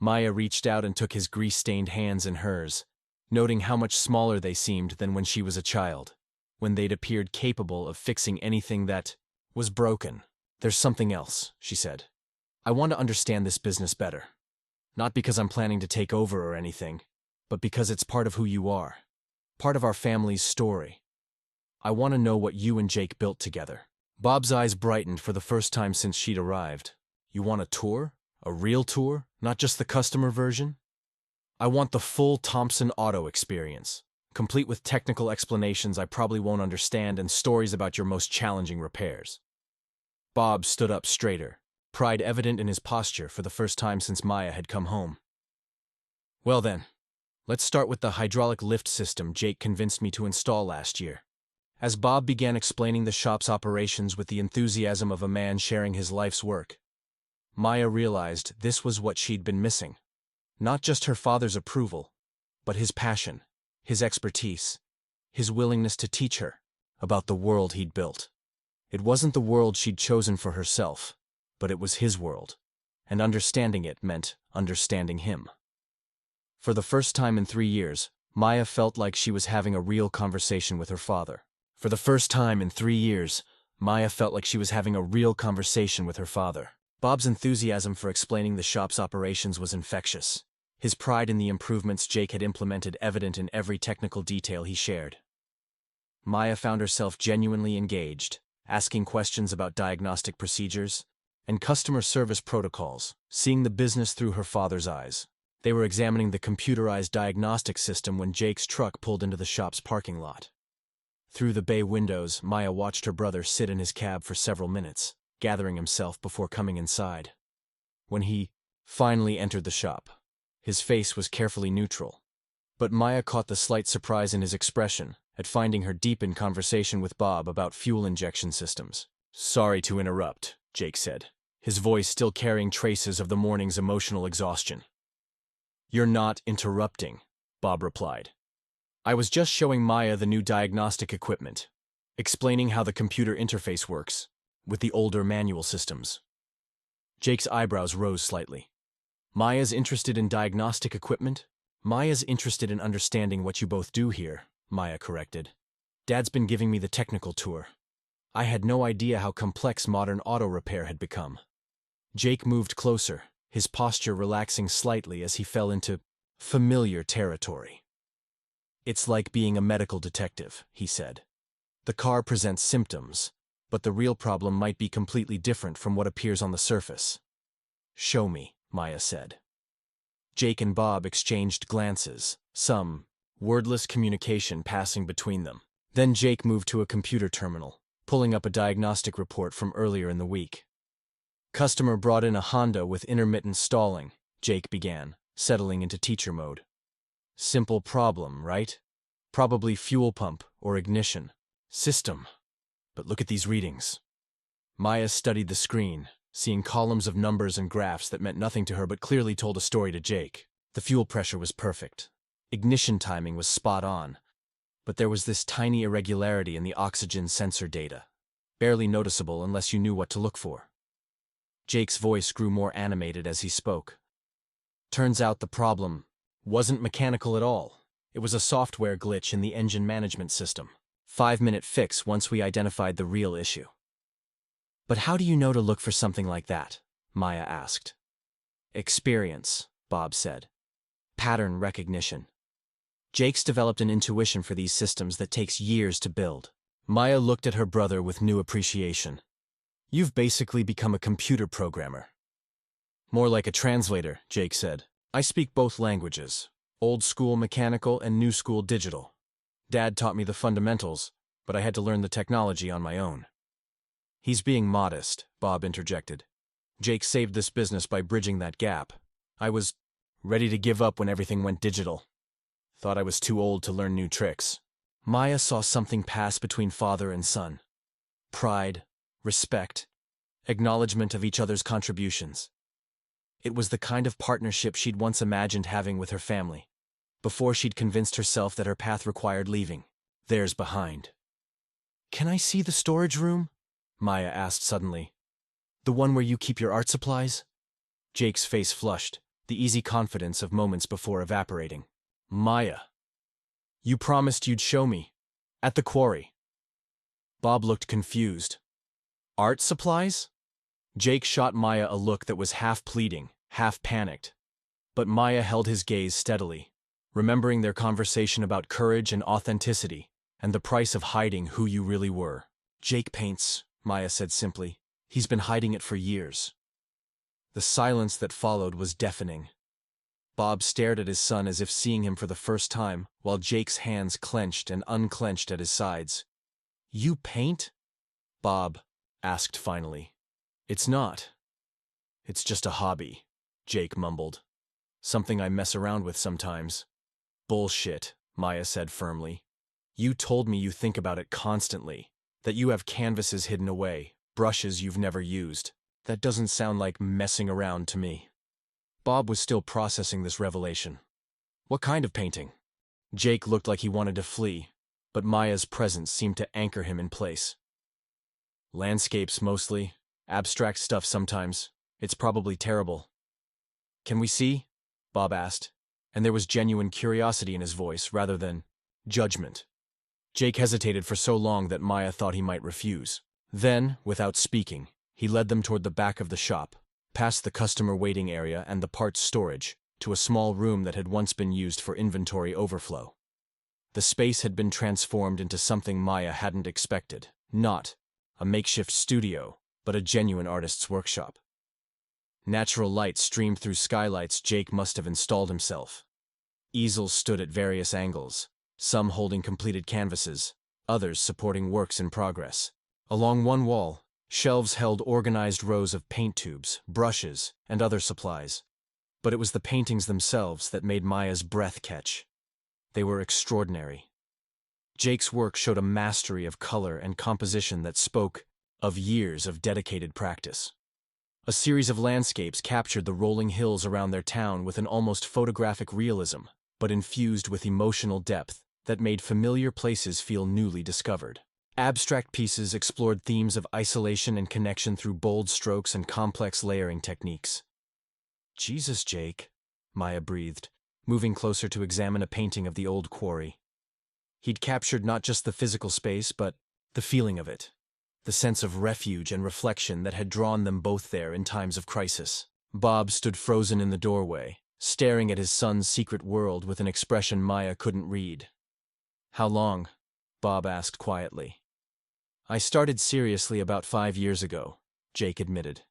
Maya reached out and took his grease-stained hands in hers, noting how much smaller they seemed than when she was a child, when they'd appeared capable of fixing anything that was broken. "There's something else," she said. "I want to understand this business better. Not because I'm planning to take over or anything, but because it's part of who you are. Part of our family's story. I want to know what you and Jake built together." Bob's eyes brightened for the first time since she'd arrived. "You want a tour? A real tour? Not just the customer version?" "I want the full Thompson auto experience, complete with technical explanations I probably won't understand and stories about your most challenging repairs." Bob stood up straighter, pride evident in his posture for the first time since Maya had come home. "Well then, let's start with the hydraulic lift system Jake convinced me to install last year." As Bob began explaining the shop's operations with the enthusiasm of a man sharing his life's work, Maya realized this was what she'd been missing. Not just her father's approval, but his passion, his expertise, his willingness to teach her about the world he'd built. It wasn't the world she'd chosen for herself, but it was his world, and understanding it meant understanding him. For the first time in 3 years, Maya felt like she was having a real conversation with her father. For the first time in 3 years, Maya felt like she was having a real conversation with her father. Bob's enthusiasm for explaining the shop's operations was infectious, his pride in the improvements Jake had implemented evident in every technical detail he shared. Maya found herself genuinely engaged, asking questions about diagnostic procedures and customer service protocols, seeing the business through her father's eyes. They were examining the computerized diagnostic system when Jake's truck pulled into the shop's parking lot. Through the bay windows, Maya watched her brother sit in his cab for several minutes, gathering himself before coming inside. When he finally entered the shop, his face was carefully neutral. But Maya caught the slight surprise in his expression at finding her deep in conversation with Bob about fuel injection systems. "Sorry to interrupt," Jake said, his voice still carrying traces of the morning's emotional exhaustion. "You're not interrupting," Bob replied. "I was just showing Maya the new diagnostic equipment, explaining how the computer interface works with the older manual systems." Jake's eyebrows rose slightly. "Maya's interested in diagnostic equipment?" "Maya's interested in understanding what you both do here," Maya corrected. "Dad's been giving me the technical tour. I had no idea how complex modern auto repair had become." Jake moved closer, his posture relaxing slightly as he fell into familiar territory. "It's like being a medical detective," he said. "The car presents symptoms, but the real problem might be completely different from what appears on the surface." "Show me," Maya said. Jake and Bob exchanged glances, some wordless communication passing between them. Then Jake moved to a computer terminal, pulling up a diagnostic report from earlier in the week. "Customer brought in a Honda with intermittent stalling," Jake began, settling into teacher mode. "Simple problem, right? Probably fuel pump or ignition system. But look at these readings." Maya studied the screen, seeing columns of numbers and graphs that meant nothing to her but clearly told a story to Jake. The fuel pressure was perfect. Ignition timing was spot on. But there was this tiny irregularity in the oxygen sensor data, barely noticeable unless you knew what to look for. Jake's voice grew more animated as he spoke. "Turns out the problem wasn't mechanical at all. It was a software glitch in the engine management system. 5-minute fix once we identified the real issue." "But how do you know to look for something like that?" Maya asked. "Experience," Bob said. "Pattern recognition. Jake's developed an intuition for these systems that takes years to build." Maya looked at her brother with new appreciation. "You've basically become a computer programmer." "More like a translator," Jake said. "I speak both languages, old school mechanical and new school digital. Dad taught me the fundamentals, but I had to learn the technology on my own." "He's being modest," Bob interjected. "Jake saved this business by bridging that gap. I was ready to give up when everything went digital. Thought I was too old to learn new tricks." Maya saw something pass between father and son. Pride, respect, acknowledgement of each other's contributions. It was the kind of partnership she'd once imagined having with her family, before she'd convinced herself that her path required leaving theirs behind. "Can I see the storage room?" Maya asked suddenly. "The one where you keep your art supplies?" Jake's face flushed, the easy confidence of moments before evaporating. "Maya, You promised you'd show me. At the quarry. Bob looked confused. Art supplies? Jake shot Maya a look that was half pleading, half panicked. But Maya held his gaze steadily, remembering their conversation about courage and authenticity, and the price of hiding who you really were. Jake paints, Maya said simply. He's been hiding it for years. The silence that followed was deafening. Bob stared at his son as if seeing him for the first time, while Jake's hands clenched and unclenched at his sides. You paint? Bob asked finally. It's not. It's just a hobby, Jake mumbled. Something I mess around with sometimes. Bullshit, Maya said firmly. You told me you think about it constantly, that you have canvases hidden away, brushes you've never used. That doesn't sound like messing around to me. Bob was still processing this revelation. What kind of painting? Jake looked like he wanted to flee, but Maya's presence seemed to anchor him in place. Landscapes mostly, abstract stuff sometimes. It's probably terrible. Can we see? Bob asked, and there was genuine curiosity in his voice rather than judgment. Jake hesitated for so long that Maya thought he might refuse. Then, without speaking, he led them toward the back of the shop, past the customer waiting area and the parts storage, to a small room that had once been used for inventory overflow. The space had been transformed into something Maya hadn't expected. Not a makeshift studio, but a genuine artist's workshop. Natural light streamed through skylights Jake must have installed himself. Easels stood at various angles, some holding completed canvases, others supporting works in progress. Along one wall, shelves held organized rows of paint tubes, brushes, and other supplies. But it was the paintings themselves that made Maya's breath catch. They were extraordinary. Jake's work showed a mastery of color and composition that spoke of years of dedicated practice. A series of landscapes captured the rolling hills around their town with an almost photographic realism, but infused with emotional depth that made familiar places feel newly discovered. Abstract pieces explored themes of isolation and connection through bold strokes and complex layering techniques. Jesus, Jake, Maya breathed, moving closer to examine a painting of the old quarry. He'd captured not just the physical space, but the feeling of it. The sense of refuge and reflection that had drawn them both there in times of crisis. Bob stood frozen in the doorway, staring at his son's secret world with an expression Maya couldn't read. How long? Bob asked quietly. I started seriously about 5 years ago, Jake admitted.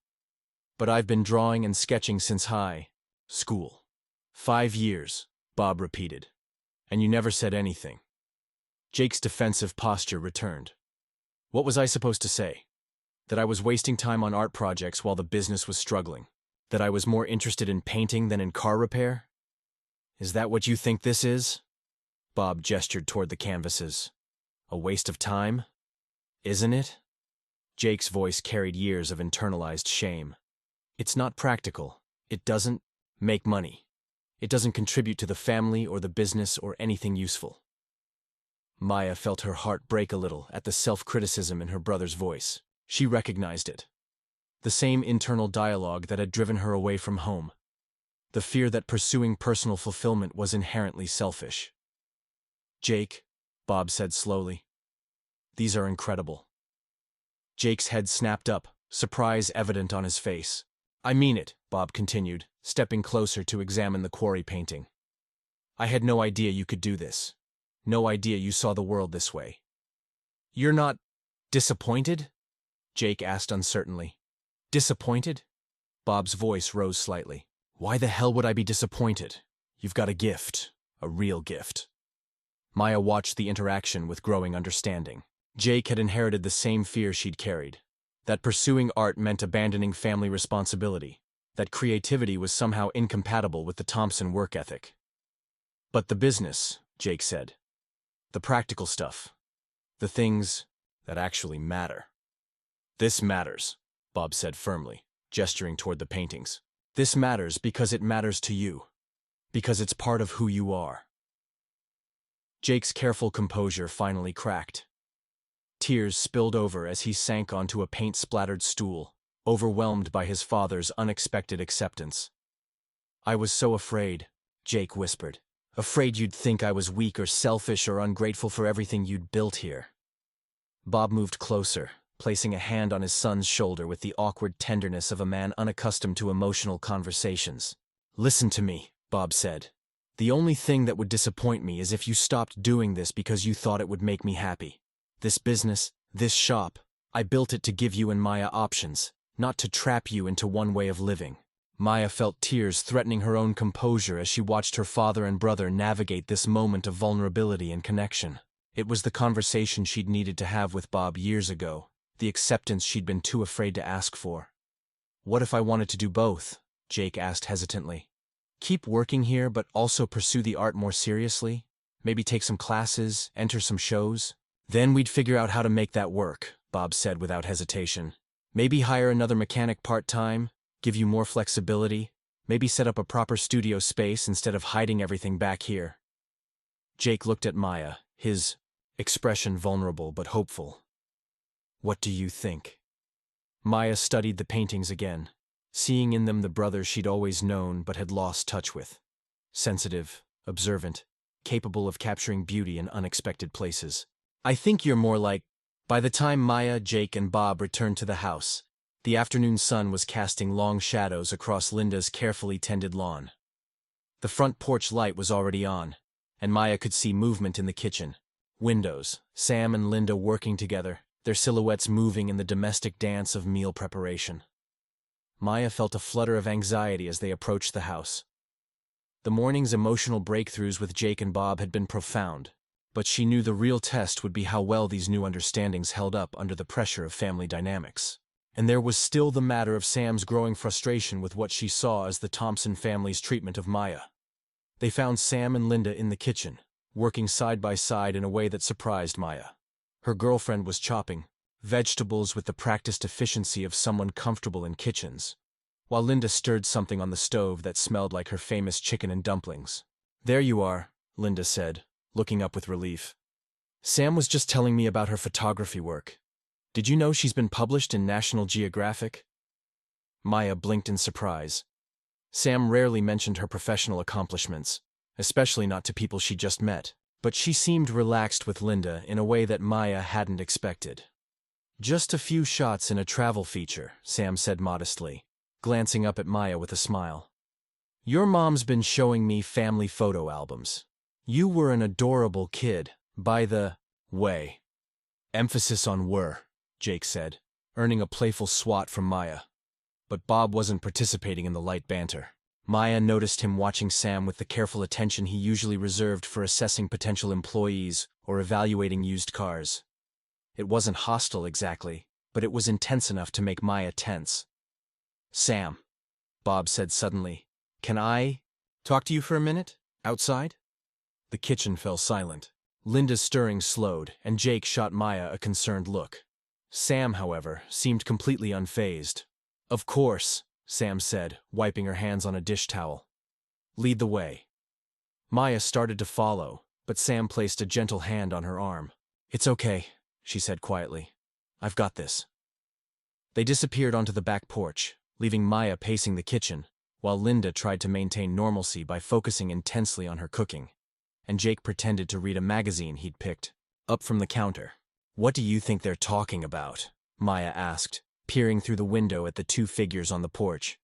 But I've been drawing and sketching since high school. 5 years, Bob repeated. And you never said anything. Jake's defensive posture returned. What was I supposed to say? That I was wasting time on art projects while the business was struggling? That I was more interested in painting than in car repair? Is that what you think this is? Bob gestured toward the canvases. A waste of time? Isn't it? Jake's voice carried years of internalized shame. It's not practical. It doesn't make money. It doesn't contribute to the family or the business or anything useful. Maya felt her heart break a little at the self-criticism in her brother's voice. She recognized it. The same internal dialogue that had driven her away from home. The fear that pursuing personal fulfillment was inherently selfish. Jake, Bob said slowly. These are incredible. Jake's head snapped up, surprise evident on his face. I mean it, Bob continued, stepping closer to examine the quarry painting. I had no idea you could do this. No idea you saw the world this way. You're not disappointed? Jake asked uncertainly. Disappointed? Bob's voice rose slightly. Why the hell would I be disappointed? You've got a gift. A real gift. Maya watched the interaction with growing understanding. Jake had inherited the same fear she'd carried. That pursuing art meant abandoning family responsibility. That creativity was somehow incompatible with the Thompson work ethic. But the business, Jake said. The practical stuff. The things that actually matter. This matters, Bob said firmly, gesturing toward the paintings. This matters because it matters to you. Because it's part of who you are. Jake's careful composure finally cracked. Tears spilled over as he sank onto a paint-splattered stool, overwhelmed by his father's unexpected acceptance. I was so afraid, Jake whispered. Afraid you'd think I was weak or selfish or ungrateful for everything you'd built here. Bob moved closer, placing a hand on his son's shoulder with the awkward tenderness of a man unaccustomed to emotional conversations. Listen to me, Bob said. The only thing that would disappoint me is if you stopped doing this because you thought it would make me happy. This business, this shop, I built it to give you and Maya options, not to trap you into one way of living. Maya felt tears threatening her own composure as she watched her father and brother navigate this moment of vulnerability and connection. It was the conversation she'd needed to have with Bob years ago, the acceptance she'd been too afraid to ask for. What if I wanted to do both? Jake asked hesitantly. Keep working here but also pursue the art more seriously? Maybe take some classes, enter some shows? Then we'd figure out how to make that work, Bob said without hesitation. Maybe hire another mechanic part-time, give you more flexibility, maybe set up a proper studio space instead of hiding everything back here. Jake looked at Maya, his expression vulnerable but hopeful. What do you think? Maya studied the paintings again, seeing in them the brothers she'd always known but had lost touch with. Sensitive, observant, capable of capturing beauty in unexpected places. I think you're more like... By the time Maya, Jake, and Bob returned to the house, the afternoon sun was casting long shadows across Linda's carefully tended lawn. The front porch light was already on, and Maya could see movement in the kitchen. Windows, Sam and Linda working together, their silhouettes moving in the domestic dance of meal preparation. Maya felt a flutter of anxiety as they approached the house. The morning's emotional breakthroughs with Jake and Bob had been profound, but she knew the real test would be how well these new understandings held up under the pressure of family dynamics. And there was still the matter of Sam's growing frustration with what she saw as the Thompson family's treatment of Maya. They found Sam and Linda in the kitchen, working side by side in a way that surprised Maya. Her girlfriend was chopping vegetables with the practiced efficiency of someone comfortable in kitchens, while Linda stirred something on the stove that smelled like her famous chicken and dumplings. There you are, Linda said, looking up with relief. Sam was just telling me about her photography work. Did you know she's been published in National Geographic? Maya blinked in surprise. Sam rarely mentioned her professional accomplishments, especially not to people she just met, but she seemed relaxed with Linda in a way that Maya hadn't expected. Just a few shots in a travel feature, Sam said modestly, glancing up at Maya with a smile. Your mom's been showing me family photo albums. You were an adorable kid, by the way. Emphasis on were, Jake said, earning a playful swat from Maya. But Bob wasn't participating in the light banter. Maya noticed him watching Sam with the careful attention he usually reserved for assessing potential employees or evaluating used cars. It wasn't hostile exactly, but it was intense enough to make Maya tense. Sam, Bob said suddenly, can I talk to you for a minute, outside? The kitchen fell silent. Linda's stirring slowed, and Jake shot Maya a concerned look. Sam, however, seemed completely unfazed. Of course, Sam said, wiping her hands on a dish towel. Lead the way. Maya started to follow, but Sam placed a gentle hand on her arm. It's okay, she said quietly. I've got this. They disappeared onto the back porch, leaving Maya pacing the kitchen, while Linda tried to maintain normalcy by focusing intensely on her cooking, and Jake pretended to read a magazine he'd picked up from the counter. What do you think they're talking about? Maya asked, peering through the window at the two figures on the porch.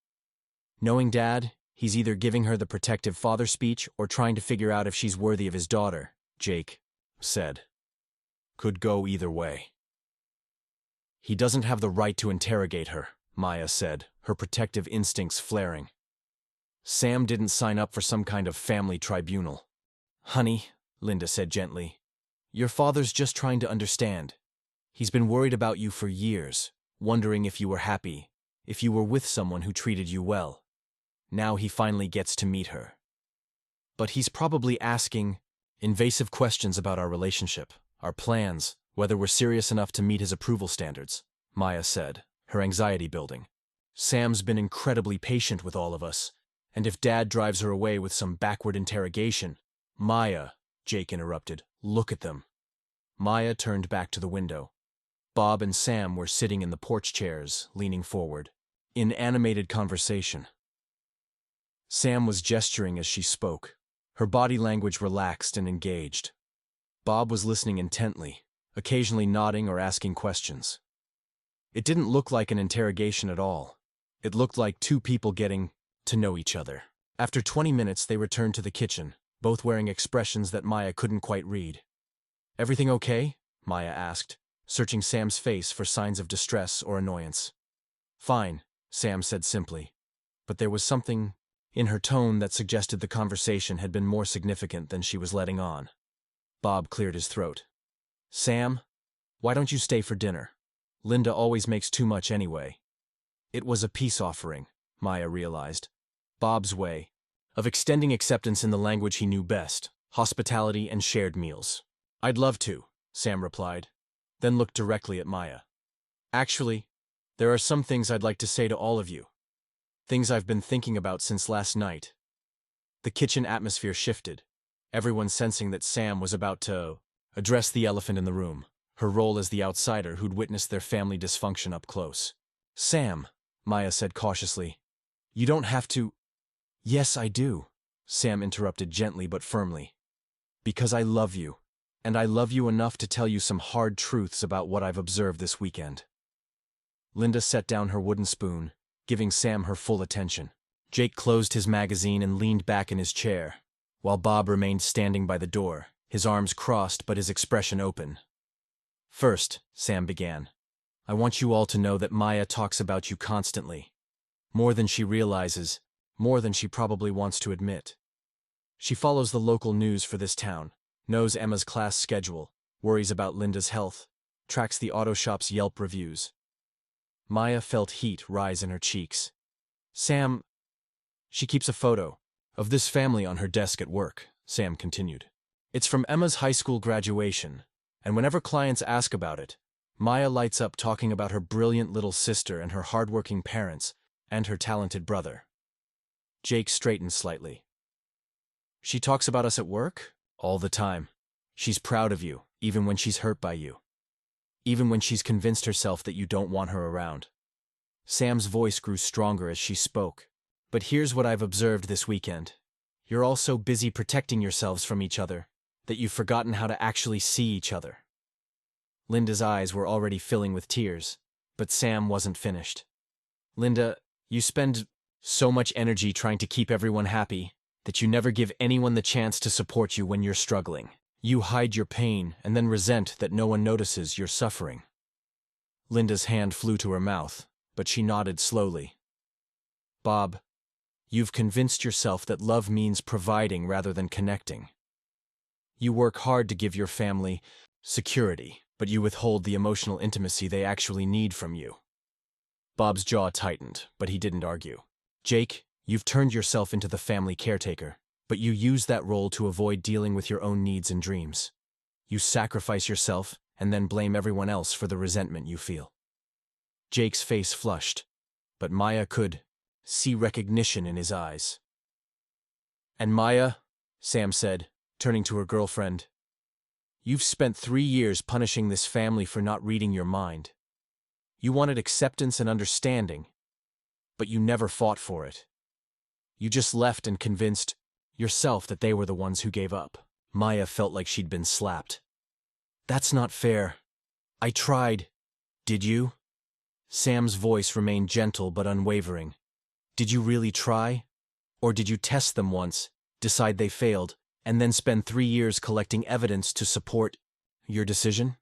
Knowing Dad, he's either giving her the protective father speech or trying to figure out if she's worthy of his daughter, Jake said. Could go either way. He doesn't have the right to interrogate her, Maya said, her protective instincts flaring. Sam didn't sign up for some kind of family tribunal. Honey, Linda said gently, your father's just trying to understand. He's been worried about you for years, wondering if you were happy, if you were with someone who treated you well. Now he finally gets to meet her. But he's probably asking invasive questions about our relationship, our plans, whether we're serious enough to meet his approval standards, Maya said, her anxiety building. Sam's been incredibly patient with all of us, and if Dad drives her away with some backward interrogation... Maya, Jake interrupted, look at them. Maya turned back to the window. Bob and Sam were sitting in the porch chairs, leaning forward, in animated conversation. Sam was gesturing as she spoke, Her body language relaxed and engaged. Bob was listening intently, occasionally nodding or asking questions. It didn't look like an interrogation at all. It looked like two people getting to know each other. After 20 minutes, they returned to the kitchen, both wearing expressions that Maya couldn't quite read. "Everything okay?" Maya asked, searching Sam's face for signs of distress or annoyance. "Fine," Sam said simply, but there was something in her tone that suggested the conversation had been more significant than she was letting on. Bob cleared his throat. "Sam, why don't you stay for dinner? Linda always makes too much anyway." It was a peace offering, Maya realized. Bob's way of extending acceptance in the language he knew best, hospitality and shared meals. "I'd love to," Sam replied, then looked directly at Maya. "Actually, there are some things I'd like to say to all of you. Things I've been thinking about since last night." The kitchen atmosphere shifted, everyone sensing that Sam was about to address the elephant in the room, her role as the outsider who'd witnessed their family dysfunction up close. "Sam," Maya said cautiously, "you don't have to—" "Yes, I do," Sam interrupted gently but firmly. "Because I love you, and I love you enough to tell you some hard truths about what I've observed this weekend." Linda set down her wooden spoon, giving Sam her full attention. Jake closed his magazine and leaned back in his chair, while Bob remained standing by the door, his arms crossed but his expression open. "First," Sam began, "I want you all to know that Maya talks about you constantly. More than she realizes, more than she probably wants to admit. She follows the local news for this town, knows Emma's class schedule, worries about Linda's health, tracks the auto shop's Yelp reviews." Maya felt heat rise in her cheeks. "Sam, she keeps a photo of this family on her desk at work," Sam continued. "It's from Emma's high school graduation, and whenever clients ask about it, Maya lights up talking about her brilliant little sister and her hardworking parents and her talented brother." Jake straightened slightly. "She talks about us at work? All the time. She's proud of you, even when she's hurt by you. Even when she's convinced herself that you don't want her around." Sam's voice grew stronger as she spoke. "But here's what I've observed this weekend. You're all so busy protecting yourselves from each other that you've forgotten how to actually see each other." Linda's eyes were already filling with tears, but Sam wasn't finished. "Linda, you spend so much energy trying to keep everyone happy that you never give anyone the chance to support you when you're struggling. You hide your pain and then resent that no one notices you're suffering." Linda's hand flew to her mouth, but she nodded slowly. "Bob, you've convinced yourself that love means providing rather than connecting. You work hard to give your family security, but you withhold the emotional intimacy they actually need from you." Bob's jaw tightened, but he didn't argue. "Jake, you've turned yourself into the family caretaker, but you use that role to avoid dealing with your own needs and dreams. You sacrifice yourself and then blame everyone else for the resentment you feel." Jake's face flushed, but Maya could see recognition in his eyes. "And Maya," Sam said, turning to her girlfriend, "you've spent 3 years punishing this family for not reading your mind. You wanted acceptance and understanding, but you never fought for it. You just left and convinced yourself that they were the ones who gave up." Maya felt like she'd been slapped. "That's not fair. I tried." "Did you?" Sam's voice remained gentle but unwavering. "Did you really try? Or did you test them once, decide they failed, and then spend 3 years collecting evidence to support your decision?"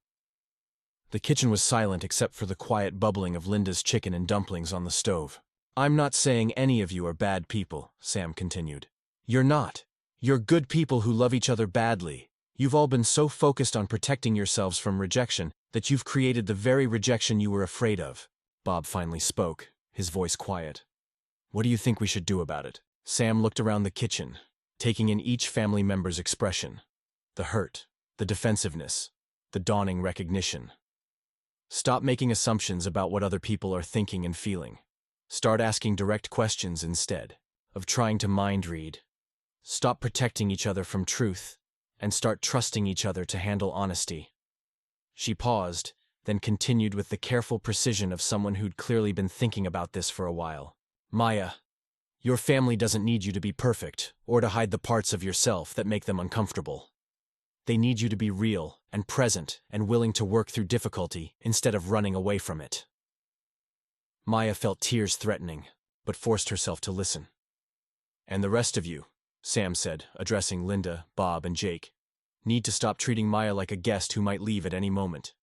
The kitchen was silent except for the quiet bubbling of Linda's chicken and dumplings on the stove. "I'm not saying any of you are bad people," Sam continued. "You're not. You're good people who love each other badly. You've all been so focused on protecting yourselves from rejection that you've created the very rejection you were afraid of." Bob finally spoke, his voice quiet. "What do you think we should do about it?" Sam looked around the kitchen, taking in each family member's expression. The hurt, the defensiveness, the dawning recognition. "Stop making assumptions about what other people are thinking and feeling. Start asking direct questions instead of trying to mind read. Stop protecting each other from truth, and start trusting each other to handle honesty." She paused, then continued with the careful precision of someone who'd clearly been thinking about this for a while. "Maya, Your family doesn't need you to be perfect or to hide the parts of yourself that make them uncomfortable. They need you to be real and present and willing to work through difficulty instead of running away from it. Maya felt tears threatening, but forced herself to listen. And the rest of you, Sam said, addressing Linda, Bob, and Jake, need to stop treating Maya like a guest who might leave at any moment.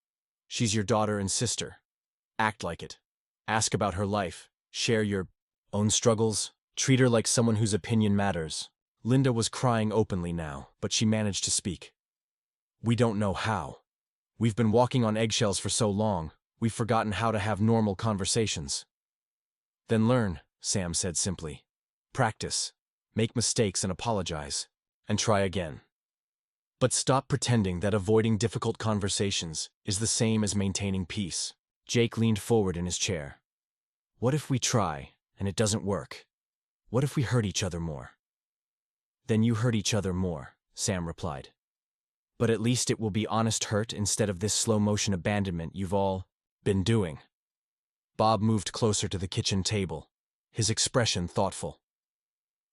She's your daughter and sister. Act like it. Ask about her life. Share your own struggles. Treat her like someone whose opinion matters. Linda was crying openly now, but she managed to speak. We don't know how. We've been walking on eggshells for so long, we've forgotten how to have normal conversations. Then learn, Sam said simply. Practice. Make mistakes and apologize. And try again. But stop pretending that avoiding difficult conversations is the same as maintaining peace. Jake leaned forward in his chair. What if we try, and it doesn't work? What if we hurt each other more? Then you hurt each other more, Sam replied. But at least it will be honest hurt instead of this slow-motion abandonment you've all been doing. Bob moved closer to the kitchen table, his expression thoughtful.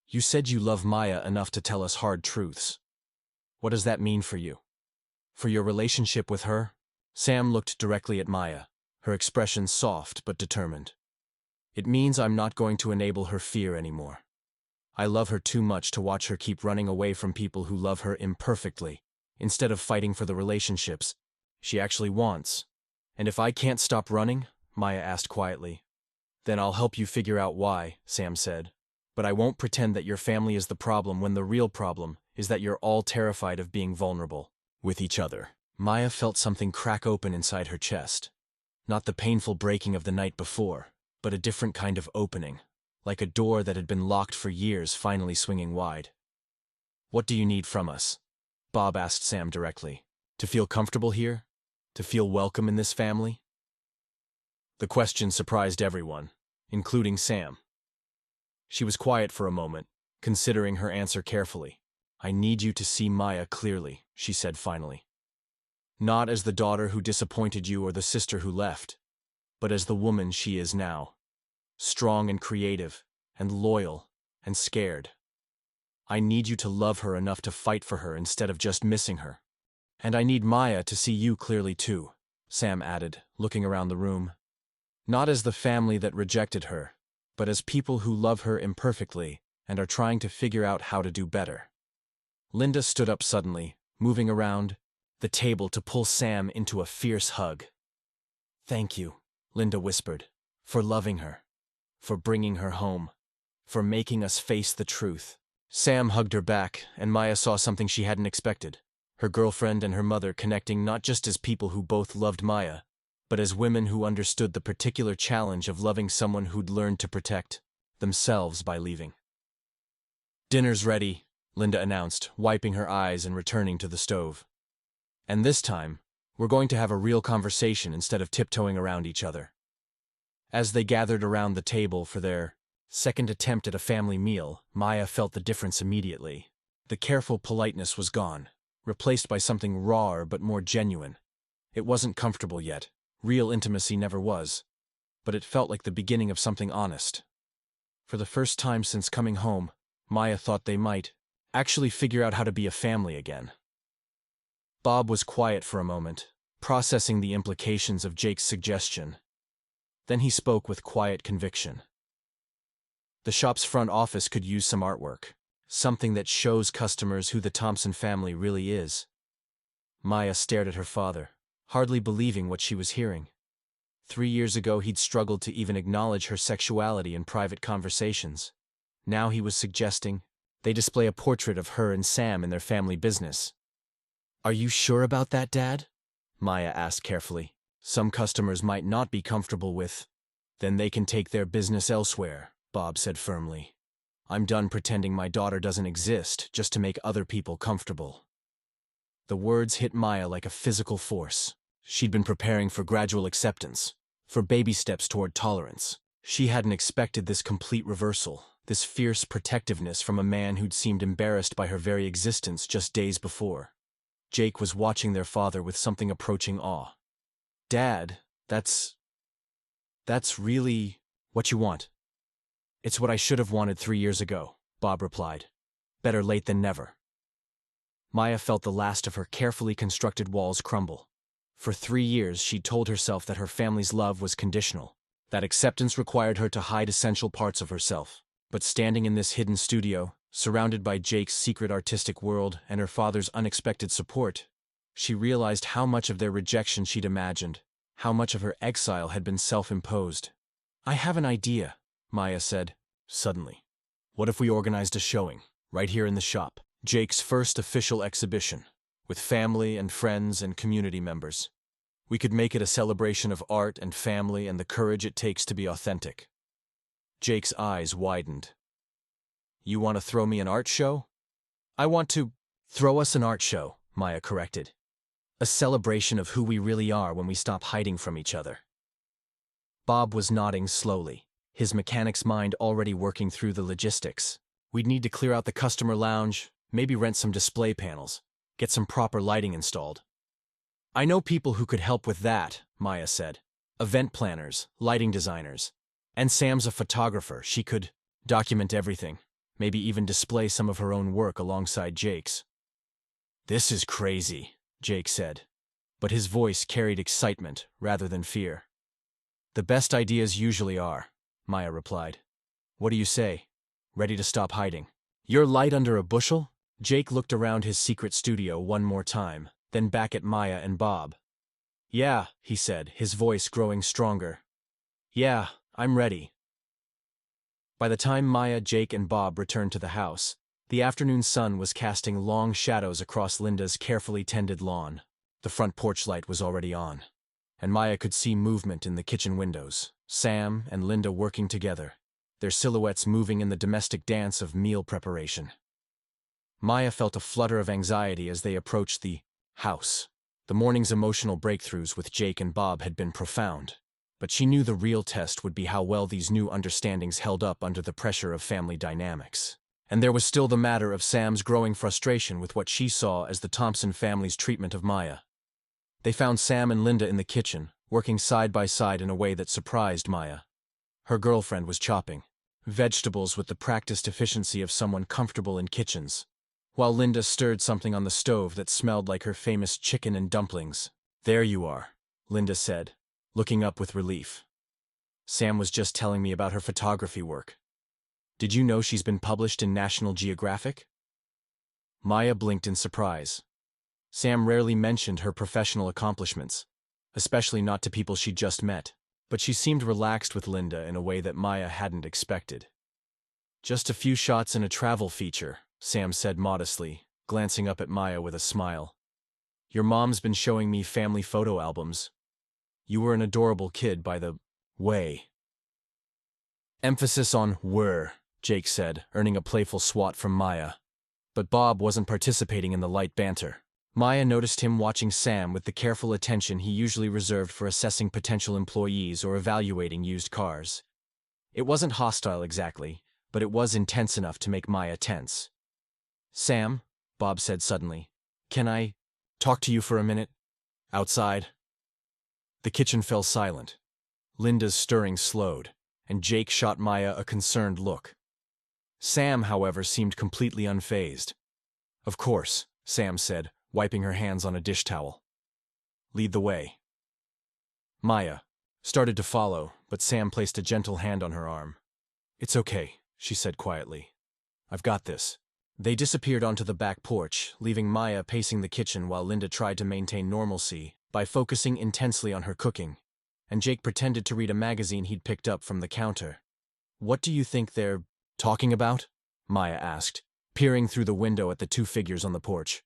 You said you love Maya enough to tell us hard truths. What does that mean for you? For your relationship with her? Sam looked directly at Maya, her expression soft but determined. It means I'm not going to enable her fear anymore. I love her too much to watch her keep running away from people who love her imperfectly, instead of fighting for the relationships she actually wants. And if I can't stop running, Maya asked quietly, then I'll help you figure out why, Sam said. But I won't pretend that your family is the problem when the real problem is that you're all terrified of being vulnerable with each other. Maya felt something crack open inside her chest. Not the painful breaking of the night before, but a different kind of opening, like a door that had been locked for years finally swinging wide. What do you need from us? Bob asked Sam directly. To feel comfortable here? To feel welcome in this family? The question surprised everyone, including Sam. She was quiet for a moment, considering her answer carefully. I need you to see Maya clearly, she said finally. Not as the daughter who disappointed you or the sister who left, but as the woman she is now. Strong and creative, and loyal, and scared. I need you to love her enough to fight for her instead of just missing her. And I need Maya to see you clearly too, Sam added, looking around the room. Not as the family that rejected her, but as people who love her imperfectly and are trying to figure out how to do better. Linda stood up suddenly, moving around the table to pull Sam into a fierce hug. Thank you, Linda whispered, for loving her, for bringing her home, for making us face the truth. Sam hugged her back, and Maya saw something she hadn't expected. Her girlfriend and her mother connecting not just as people who both loved Maya, but as women who understood the particular challenge of loving someone who'd learned to protect themselves by leaving. Dinner's ready, Linda announced, wiping her eyes and returning to the stove. And this time, we're going to have a real conversation instead of tiptoeing around each other. As they gathered around the table for their second attempt at a family meal, Maya felt the difference immediately. The careful politeness was gone, replaced by something rawer but more genuine. It wasn't comfortable yet. Real intimacy never was. But it felt like the beginning of something honest. For the first time since coming home, Maya thought they might actually figure out how to be a family again. Bob was quiet for a moment, processing the implications of Jake's suggestion. Then he spoke with quiet conviction. The shop's front office could use some artwork, something that shows customers who the Thompson family really is. Maya stared at her father, hardly believing what she was hearing. 3 years ago he'd struggled to even acknowledge her sexuality in private conversations. Now he was suggesting they display a portrait of her and Sam in their family business. Are you sure about that, Dad? Maya asked carefully. Some customers might not be comfortable with. Then they can take their business elsewhere, Bob said firmly. I'm done pretending my daughter doesn't exist just to make other people comfortable. The words hit Maya like a physical force. She'd been preparing for gradual acceptance, for baby steps toward tolerance. She hadn't expected this complete reversal, this fierce protectiveness from a man who'd seemed embarrassed by her very existence just days before. Jake was watching their father with something approaching awe. Dad, that's really what you want. It's what I should have wanted 3 years ago, Bob replied. Better late than never. Maya felt the last of her carefully constructed walls crumble. For 3 years, she'd told herself that her family's love was conditional, that acceptance required her to hide essential parts of herself. But standing in this hidden studio, surrounded by Jake's secret artistic world and her father's unexpected support, she realized how much of their rejection she'd imagined, how much of her exile had been self-imposed. I have an idea, Maya said, suddenly. What if we organized a showing, right here in the shop? Jake's first official exhibition, with family and friends and community members. We could make it a celebration of art and family and the courage it takes to be authentic. Jake's eyes widened. You want to throw me an art show? I want to throw us an art show, Maya corrected. A celebration of who we really are when we stop hiding from each other. Bob was nodding slowly, his mechanic's mind already working through the logistics. We'd need to clear out the customer lounge, maybe rent some display panels, get some proper lighting installed. I know people who could help with that, Maya said. Event planners, lighting designers. And Sam's a photographer. She could document everything, maybe even display some of her own work alongside Jake's. This is crazy, Jake said, but his voice carried excitement rather than fear. The best ideas usually are, Maya replied. What do you say? Ready to stop hiding? You're light under a bushel? Jake looked around his secret studio one more time, then back at Maya and Bob. Yeah, he said, his voice growing stronger. Yeah, I'm ready. By the time Maya, Jake, and Bob returned to the house, the afternoon sun was casting long shadows across Linda's carefully tended lawn. The front porch light was already on, and Maya could see movement in the kitchen windows, Sam and Linda working together, their silhouettes moving in the domestic dance of meal preparation. Maya felt a flutter of anxiety as they approached the house. The morning's emotional breakthroughs with Jake and Bob had been profound, but she knew the real test would be how well these new understandings held up under the pressure of family dynamics. And there was still the matter of Sam's growing frustration with what she saw as the Thompson family's treatment of Maya. They found Sam and Linda in the kitchen, working side by side in a way that surprised Maya. Her girlfriend was chopping vegetables with the practiced efficiency of someone comfortable in kitchens, while Linda stirred something on the stove that smelled like her famous chicken and dumplings. There you are, Linda said, looking up with relief. Sam was just telling me about her photography work. Did you know she's been published in National Geographic? Maya blinked in surprise. Sam rarely mentioned her professional accomplishments, especially not to people she'd just met, but she seemed relaxed with Linda in a way that Maya hadn't expected. Just a few shots in a travel feature, Sam said modestly, glancing up at Maya with a smile. Your mom's been showing me family photo albums. You were an adorable kid, by the way. Emphasis on were, Jake said, earning a playful swat from Maya. But Bob wasn't participating in the light banter. Maya noticed him watching Sam with the careful attention he usually reserved for assessing potential employees or evaluating used cars. It wasn't hostile exactly, but it was intense enough to make Maya tense. Sam, Bob said suddenly, can I talk to you for a minute? Outside? The kitchen fell silent. Linda's stirring slowed, and Jake shot Maya a concerned look. Sam, however, seemed completely unfazed. Of course, Sam said, wiping her hands on a dish towel. Lead the way. Maya started to follow, but Sam placed a gentle hand on her arm. It's okay, she said quietly. I've got this. They disappeared onto the back porch, leaving Maya pacing the kitchen while Linda tried to maintain normalcy by focusing intensely on her cooking, and Jake pretended to read a magazine he'd picked up from the counter. What do you think they're talking about? Maya asked, peering through the window at the two figures on the porch.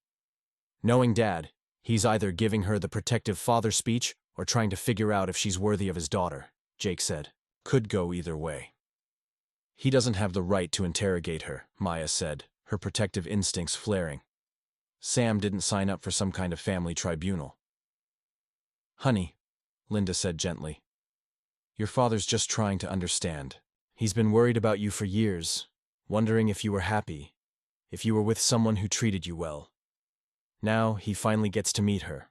Knowing Dad, he's either giving her the protective father speech or trying to figure out if she's worthy of his daughter, Jake said. Could go either way. He doesn't have the right to interrogate her, Maya said, her protective instincts flaring. Sam didn't sign up for some kind of family tribunal. Honey, Linda said gently, your father's just trying to understand. He's been worried about you for years, wondering if you were happy, if you were with someone who treated you well. Now he finally gets to meet her.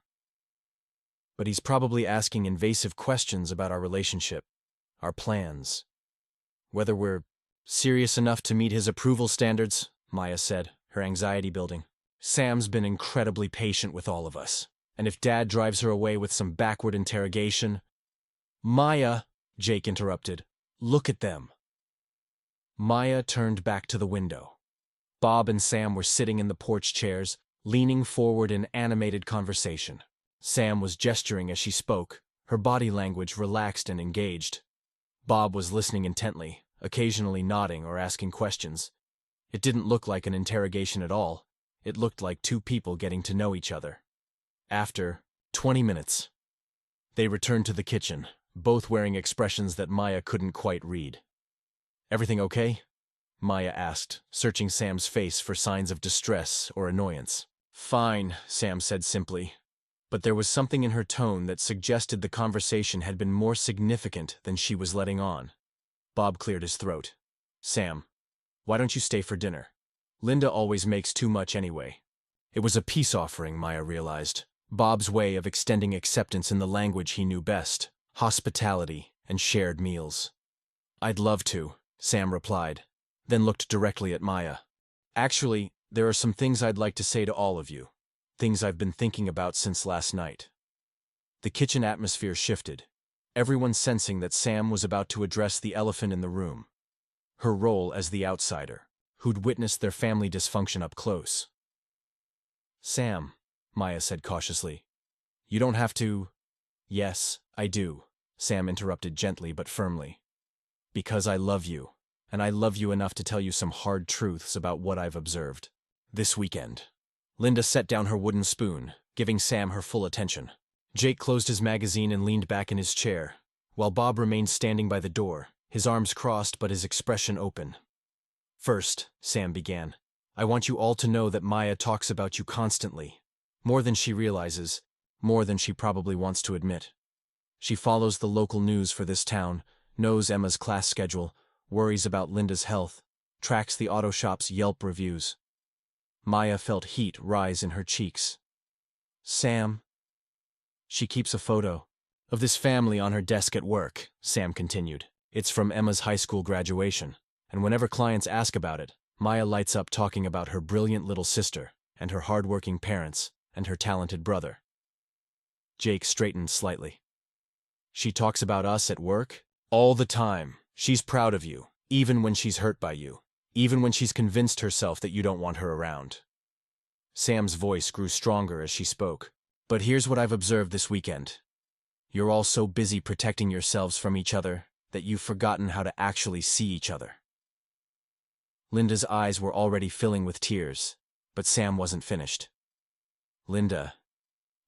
But he's probably asking invasive questions about our relationship, our plans, whether we're Serious enough to meet his approval standards, Maya said, her anxiety building. Sam's been incredibly patient with all of us. And if Dad drives her away with some backward interrogation… Maya, Jake interrupted. Look at them. Maya turned back to the window. Bob and Sam were sitting in the porch chairs, leaning forward in animated conversation. Sam was gesturing as she spoke, her body language relaxed and engaged. Bob was listening intently, occasionally nodding or asking questions. It didn't look like an interrogation at all. It looked like two people getting to know each other. After 20 minutes, they returned to the kitchen, both wearing expressions that Maya couldn't quite read. Everything okay? Maya asked, searching Sam's face for signs of distress or annoyance. Fine, Sam said simply. But there was something in her tone that suggested the conversation had been more significant than she was letting on. Bob cleared his throat. Sam, why don't you stay for dinner? Linda always makes too much anyway. It was a peace offering, Maya realized. Bob's way of extending acceptance in the language he knew best, hospitality and shared meals. I'd love to, Sam replied, then looked directly at Maya. Actually, there are some things I'd like to say to all of you. Things I've been thinking about since last night. The kitchen atmosphere shifted, everyone sensing that Sam was about to address the elephant in the room. Her role as the outsider, who'd witnessed their family dysfunction up close. Sam, Maya said cautiously. You don't have to… Yes, I do, Sam interrupted gently but firmly. Because I love you, and I love you enough to tell you some hard truths about what I've observed. This weekend. Linda set down her wooden spoon, giving Sam her full attention. Jake closed his magazine and leaned back in his chair, while Bob remained standing by the door, his arms crossed but his expression open. First, Sam began, I want you all to know that Maya talks about you constantly. More than she realizes, more than she probably wants to admit. She follows the local news for this town, knows Emma's class schedule, worries about Linda's health, tracks the auto shop's Yelp reviews. Maya felt heat rise in her cheeks. Sam. She keeps a photo of this family on her desk at work, Sam continued. It's from Emma's high school graduation, and whenever clients ask about it, Maya lights up talking about her brilliant little sister, and her hard-working parents, and her talented brother. Jake straightened slightly. She talks about us at work? All the time. She's proud of you, even when she's hurt by you. Even when she's convinced herself that you don't want her around. Sam's voice grew stronger as she spoke. But here's what I've observed this weekend. You're all so busy protecting yourselves from each other that you've forgotten how to actually see each other. Linda's eyes were already filling with tears, but Sam wasn't finished. Linda,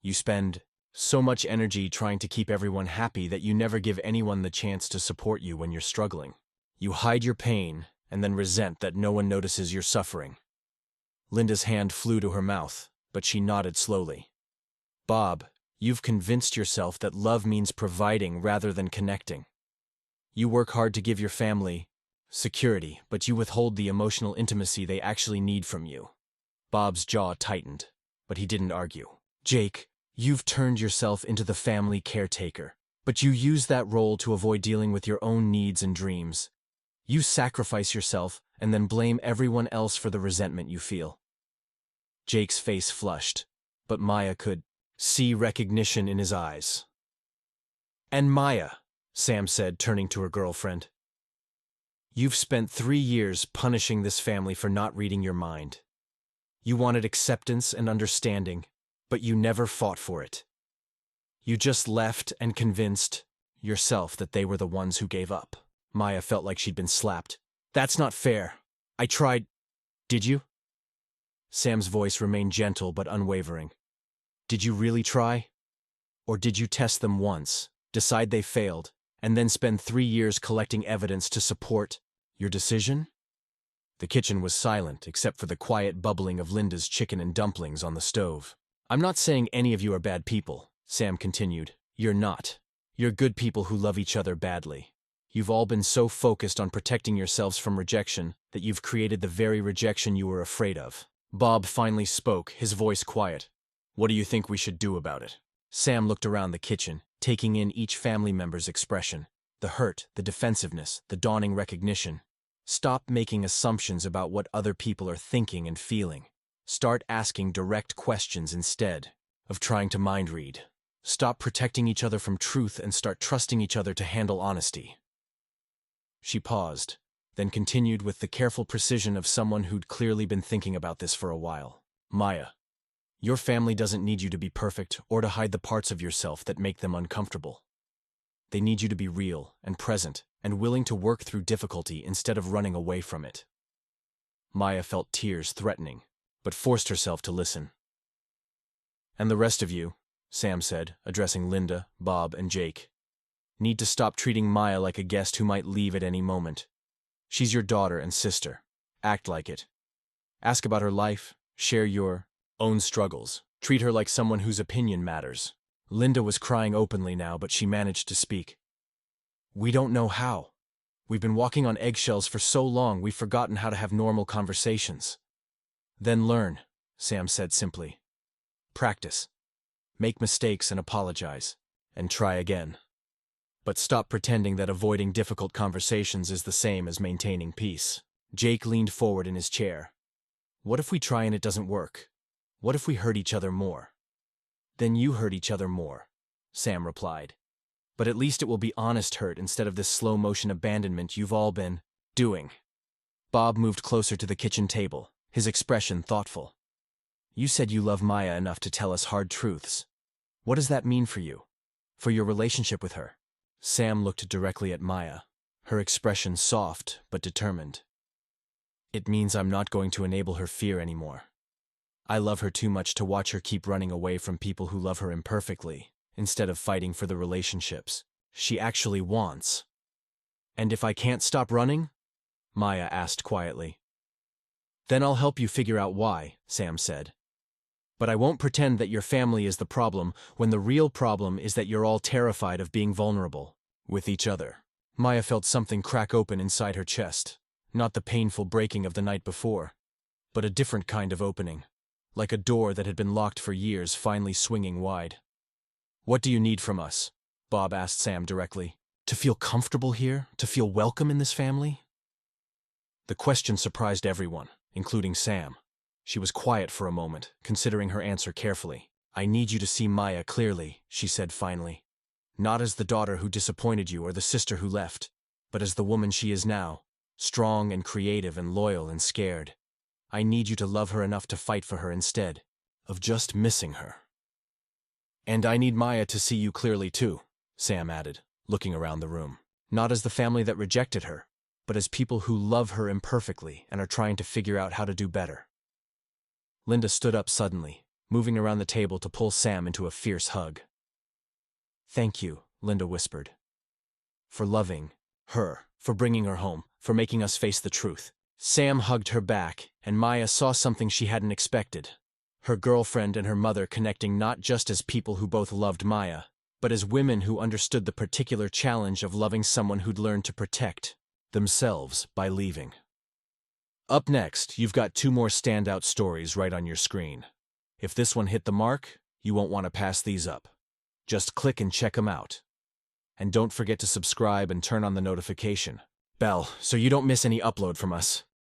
you spend so much energy trying to keep everyone happy that you never give anyone the chance to support you when you're struggling. You hide your pain and then resent that no one notices you're suffering. Linda's hand flew to her mouth, but she nodded slowly. Bob, you've convinced yourself that love means providing rather than connecting. You work hard to give your family security, but you withhold the emotional intimacy they actually need from you. Bob's jaw tightened, but he didn't argue. Jake, you've turned yourself into the family caretaker, but you use that role to avoid dealing with your own needs and dreams. You sacrifice yourself and then blame everyone else for the resentment you feel. Jake's face flushed, but Maya could see recognition in his eyes. And Maya, Sam said, turning to her girlfriend, you've spent 3 years punishing this family for not reading your mind. You wanted acceptance and understanding, but you never fought for it. You just left and convinced yourself that they were the ones who gave up. Maya felt like she'd been slapped. That's not fair. I tried. Did you? Sam's voice remained gentle but unwavering. Did you really try? Or did you test them once, decide they failed, and then spend 3 years collecting evidence to support your decision? The kitchen was silent except for the quiet bubbling of Linda's chicken and dumplings on the stove. I'm not saying any of you are bad people, Sam continued. You're not. You're good people who love each other badly. You've all been so focused on protecting yourselves from rejection that you've created the very rejection you were afraid of. Bob finally spoke, his voice quiet. What do you think we should do about it? Sam looked around the kitchen, taking in each family member's expression. The hurt, the defensiveness, the dawning recognition. Stop making assumptions about what other people are thinking and feeling. Start asking direct questions instead of trying to mind read. Stop protecting each other from truth and start trusting each other to handle honesty. She paused, then continued with the careful precision of someone who'd clearly been thinking about this for a while. Maya, your family doesn't need you to be perfect or to hide the parts of yourself that make them uncomfortable. They need you to be real and present and willing to work through difficulty instead of running away from it. Maya felt tears threatening, but forced herself to listen. And the rest of you, Sam said, addressing Linda, Bob, and Jake, need to stop treating Maya like a guest who might leave at any moment. She's your daughter and sister. Act like it. Ask about her life, share your own struggles. Treat her like someone whose opinion matters. Linda was crying openly now, but she managed to speak. We don't know how. We've been walking on eggshells for so long we've forgotten how to have normal conversations. Then learn, Sam said simply. Practice. Make mistakes and apologize. And try again. But stop pretending that avoiding difficult conversations is the same as maintaining peace. Jake leaned forward in his chair. What if we try and it doesn't work? What if we hurt each other more? Then you hurt each other more, Sam replied. But at least it will be honest hurt instead of this slow-motion abandonment you've all been doing. Bob moved closer to the kitchen table, his expression thoughtful. You said you love Maya enough to tell us hard truths. What does that mean for you? For your relationship with her? Sam looked directly at Maya, her expression soft but determined. It means I'm not going to enable her fear anymore. I love her too much to watch her keep running away from people who love her imperfectly, instead of fighting for the relationships she actually wants. And if I can't stop running? Maya asked quietly. Then I'll help you figure out why, Sam said. But I won't pretend that your family is the problem when the real problem is that you're all terrified of being vulnerable with each other. Maya felt something crack open inside her chest, not the painful breaking of the night before, but a different kind of opening, like a door that had been locked for years finally swinging wide. What do you need from us? Bob asked Sam directly. To feel comfortable here? To feel welcome in this family? The question surprised everyone, including Sam. She was quiet for a moment, considering her answer carefully. I need you to see Maya clearly, she said finally. Not as the daughter who disappointed you or the sister who left, but as the woman she is now, strong and creative and loyal and scared. I need you to love her enough to fight for her instead of just missing her. And I need Maya to see you clearly too, Sam added, looking around the room. Not as the family that rejected her, but as people who love her imperfectly and are trying to figure out how to do better. Linda stood up suddenly, moving around the table to pull Sam into a fierce hug. Thank you, Linda whispered. For loving her, for bringing her home, for making us face the truth. Sam hugged her back, and Maya saw something she hadn't expected. Her girlfriend and her mother connecting not just as people who both loved Maya, but as women who understood the particular challenge of loving someone who'd learned to protect themselves by leaving. Up next, you've got 2 more standout stories right on your screen. If this one hit the mark, you won't want to pass these up. Just click and check them out. And don't forget to subscribe and turn on the notification bell so you don't miss any upload from us.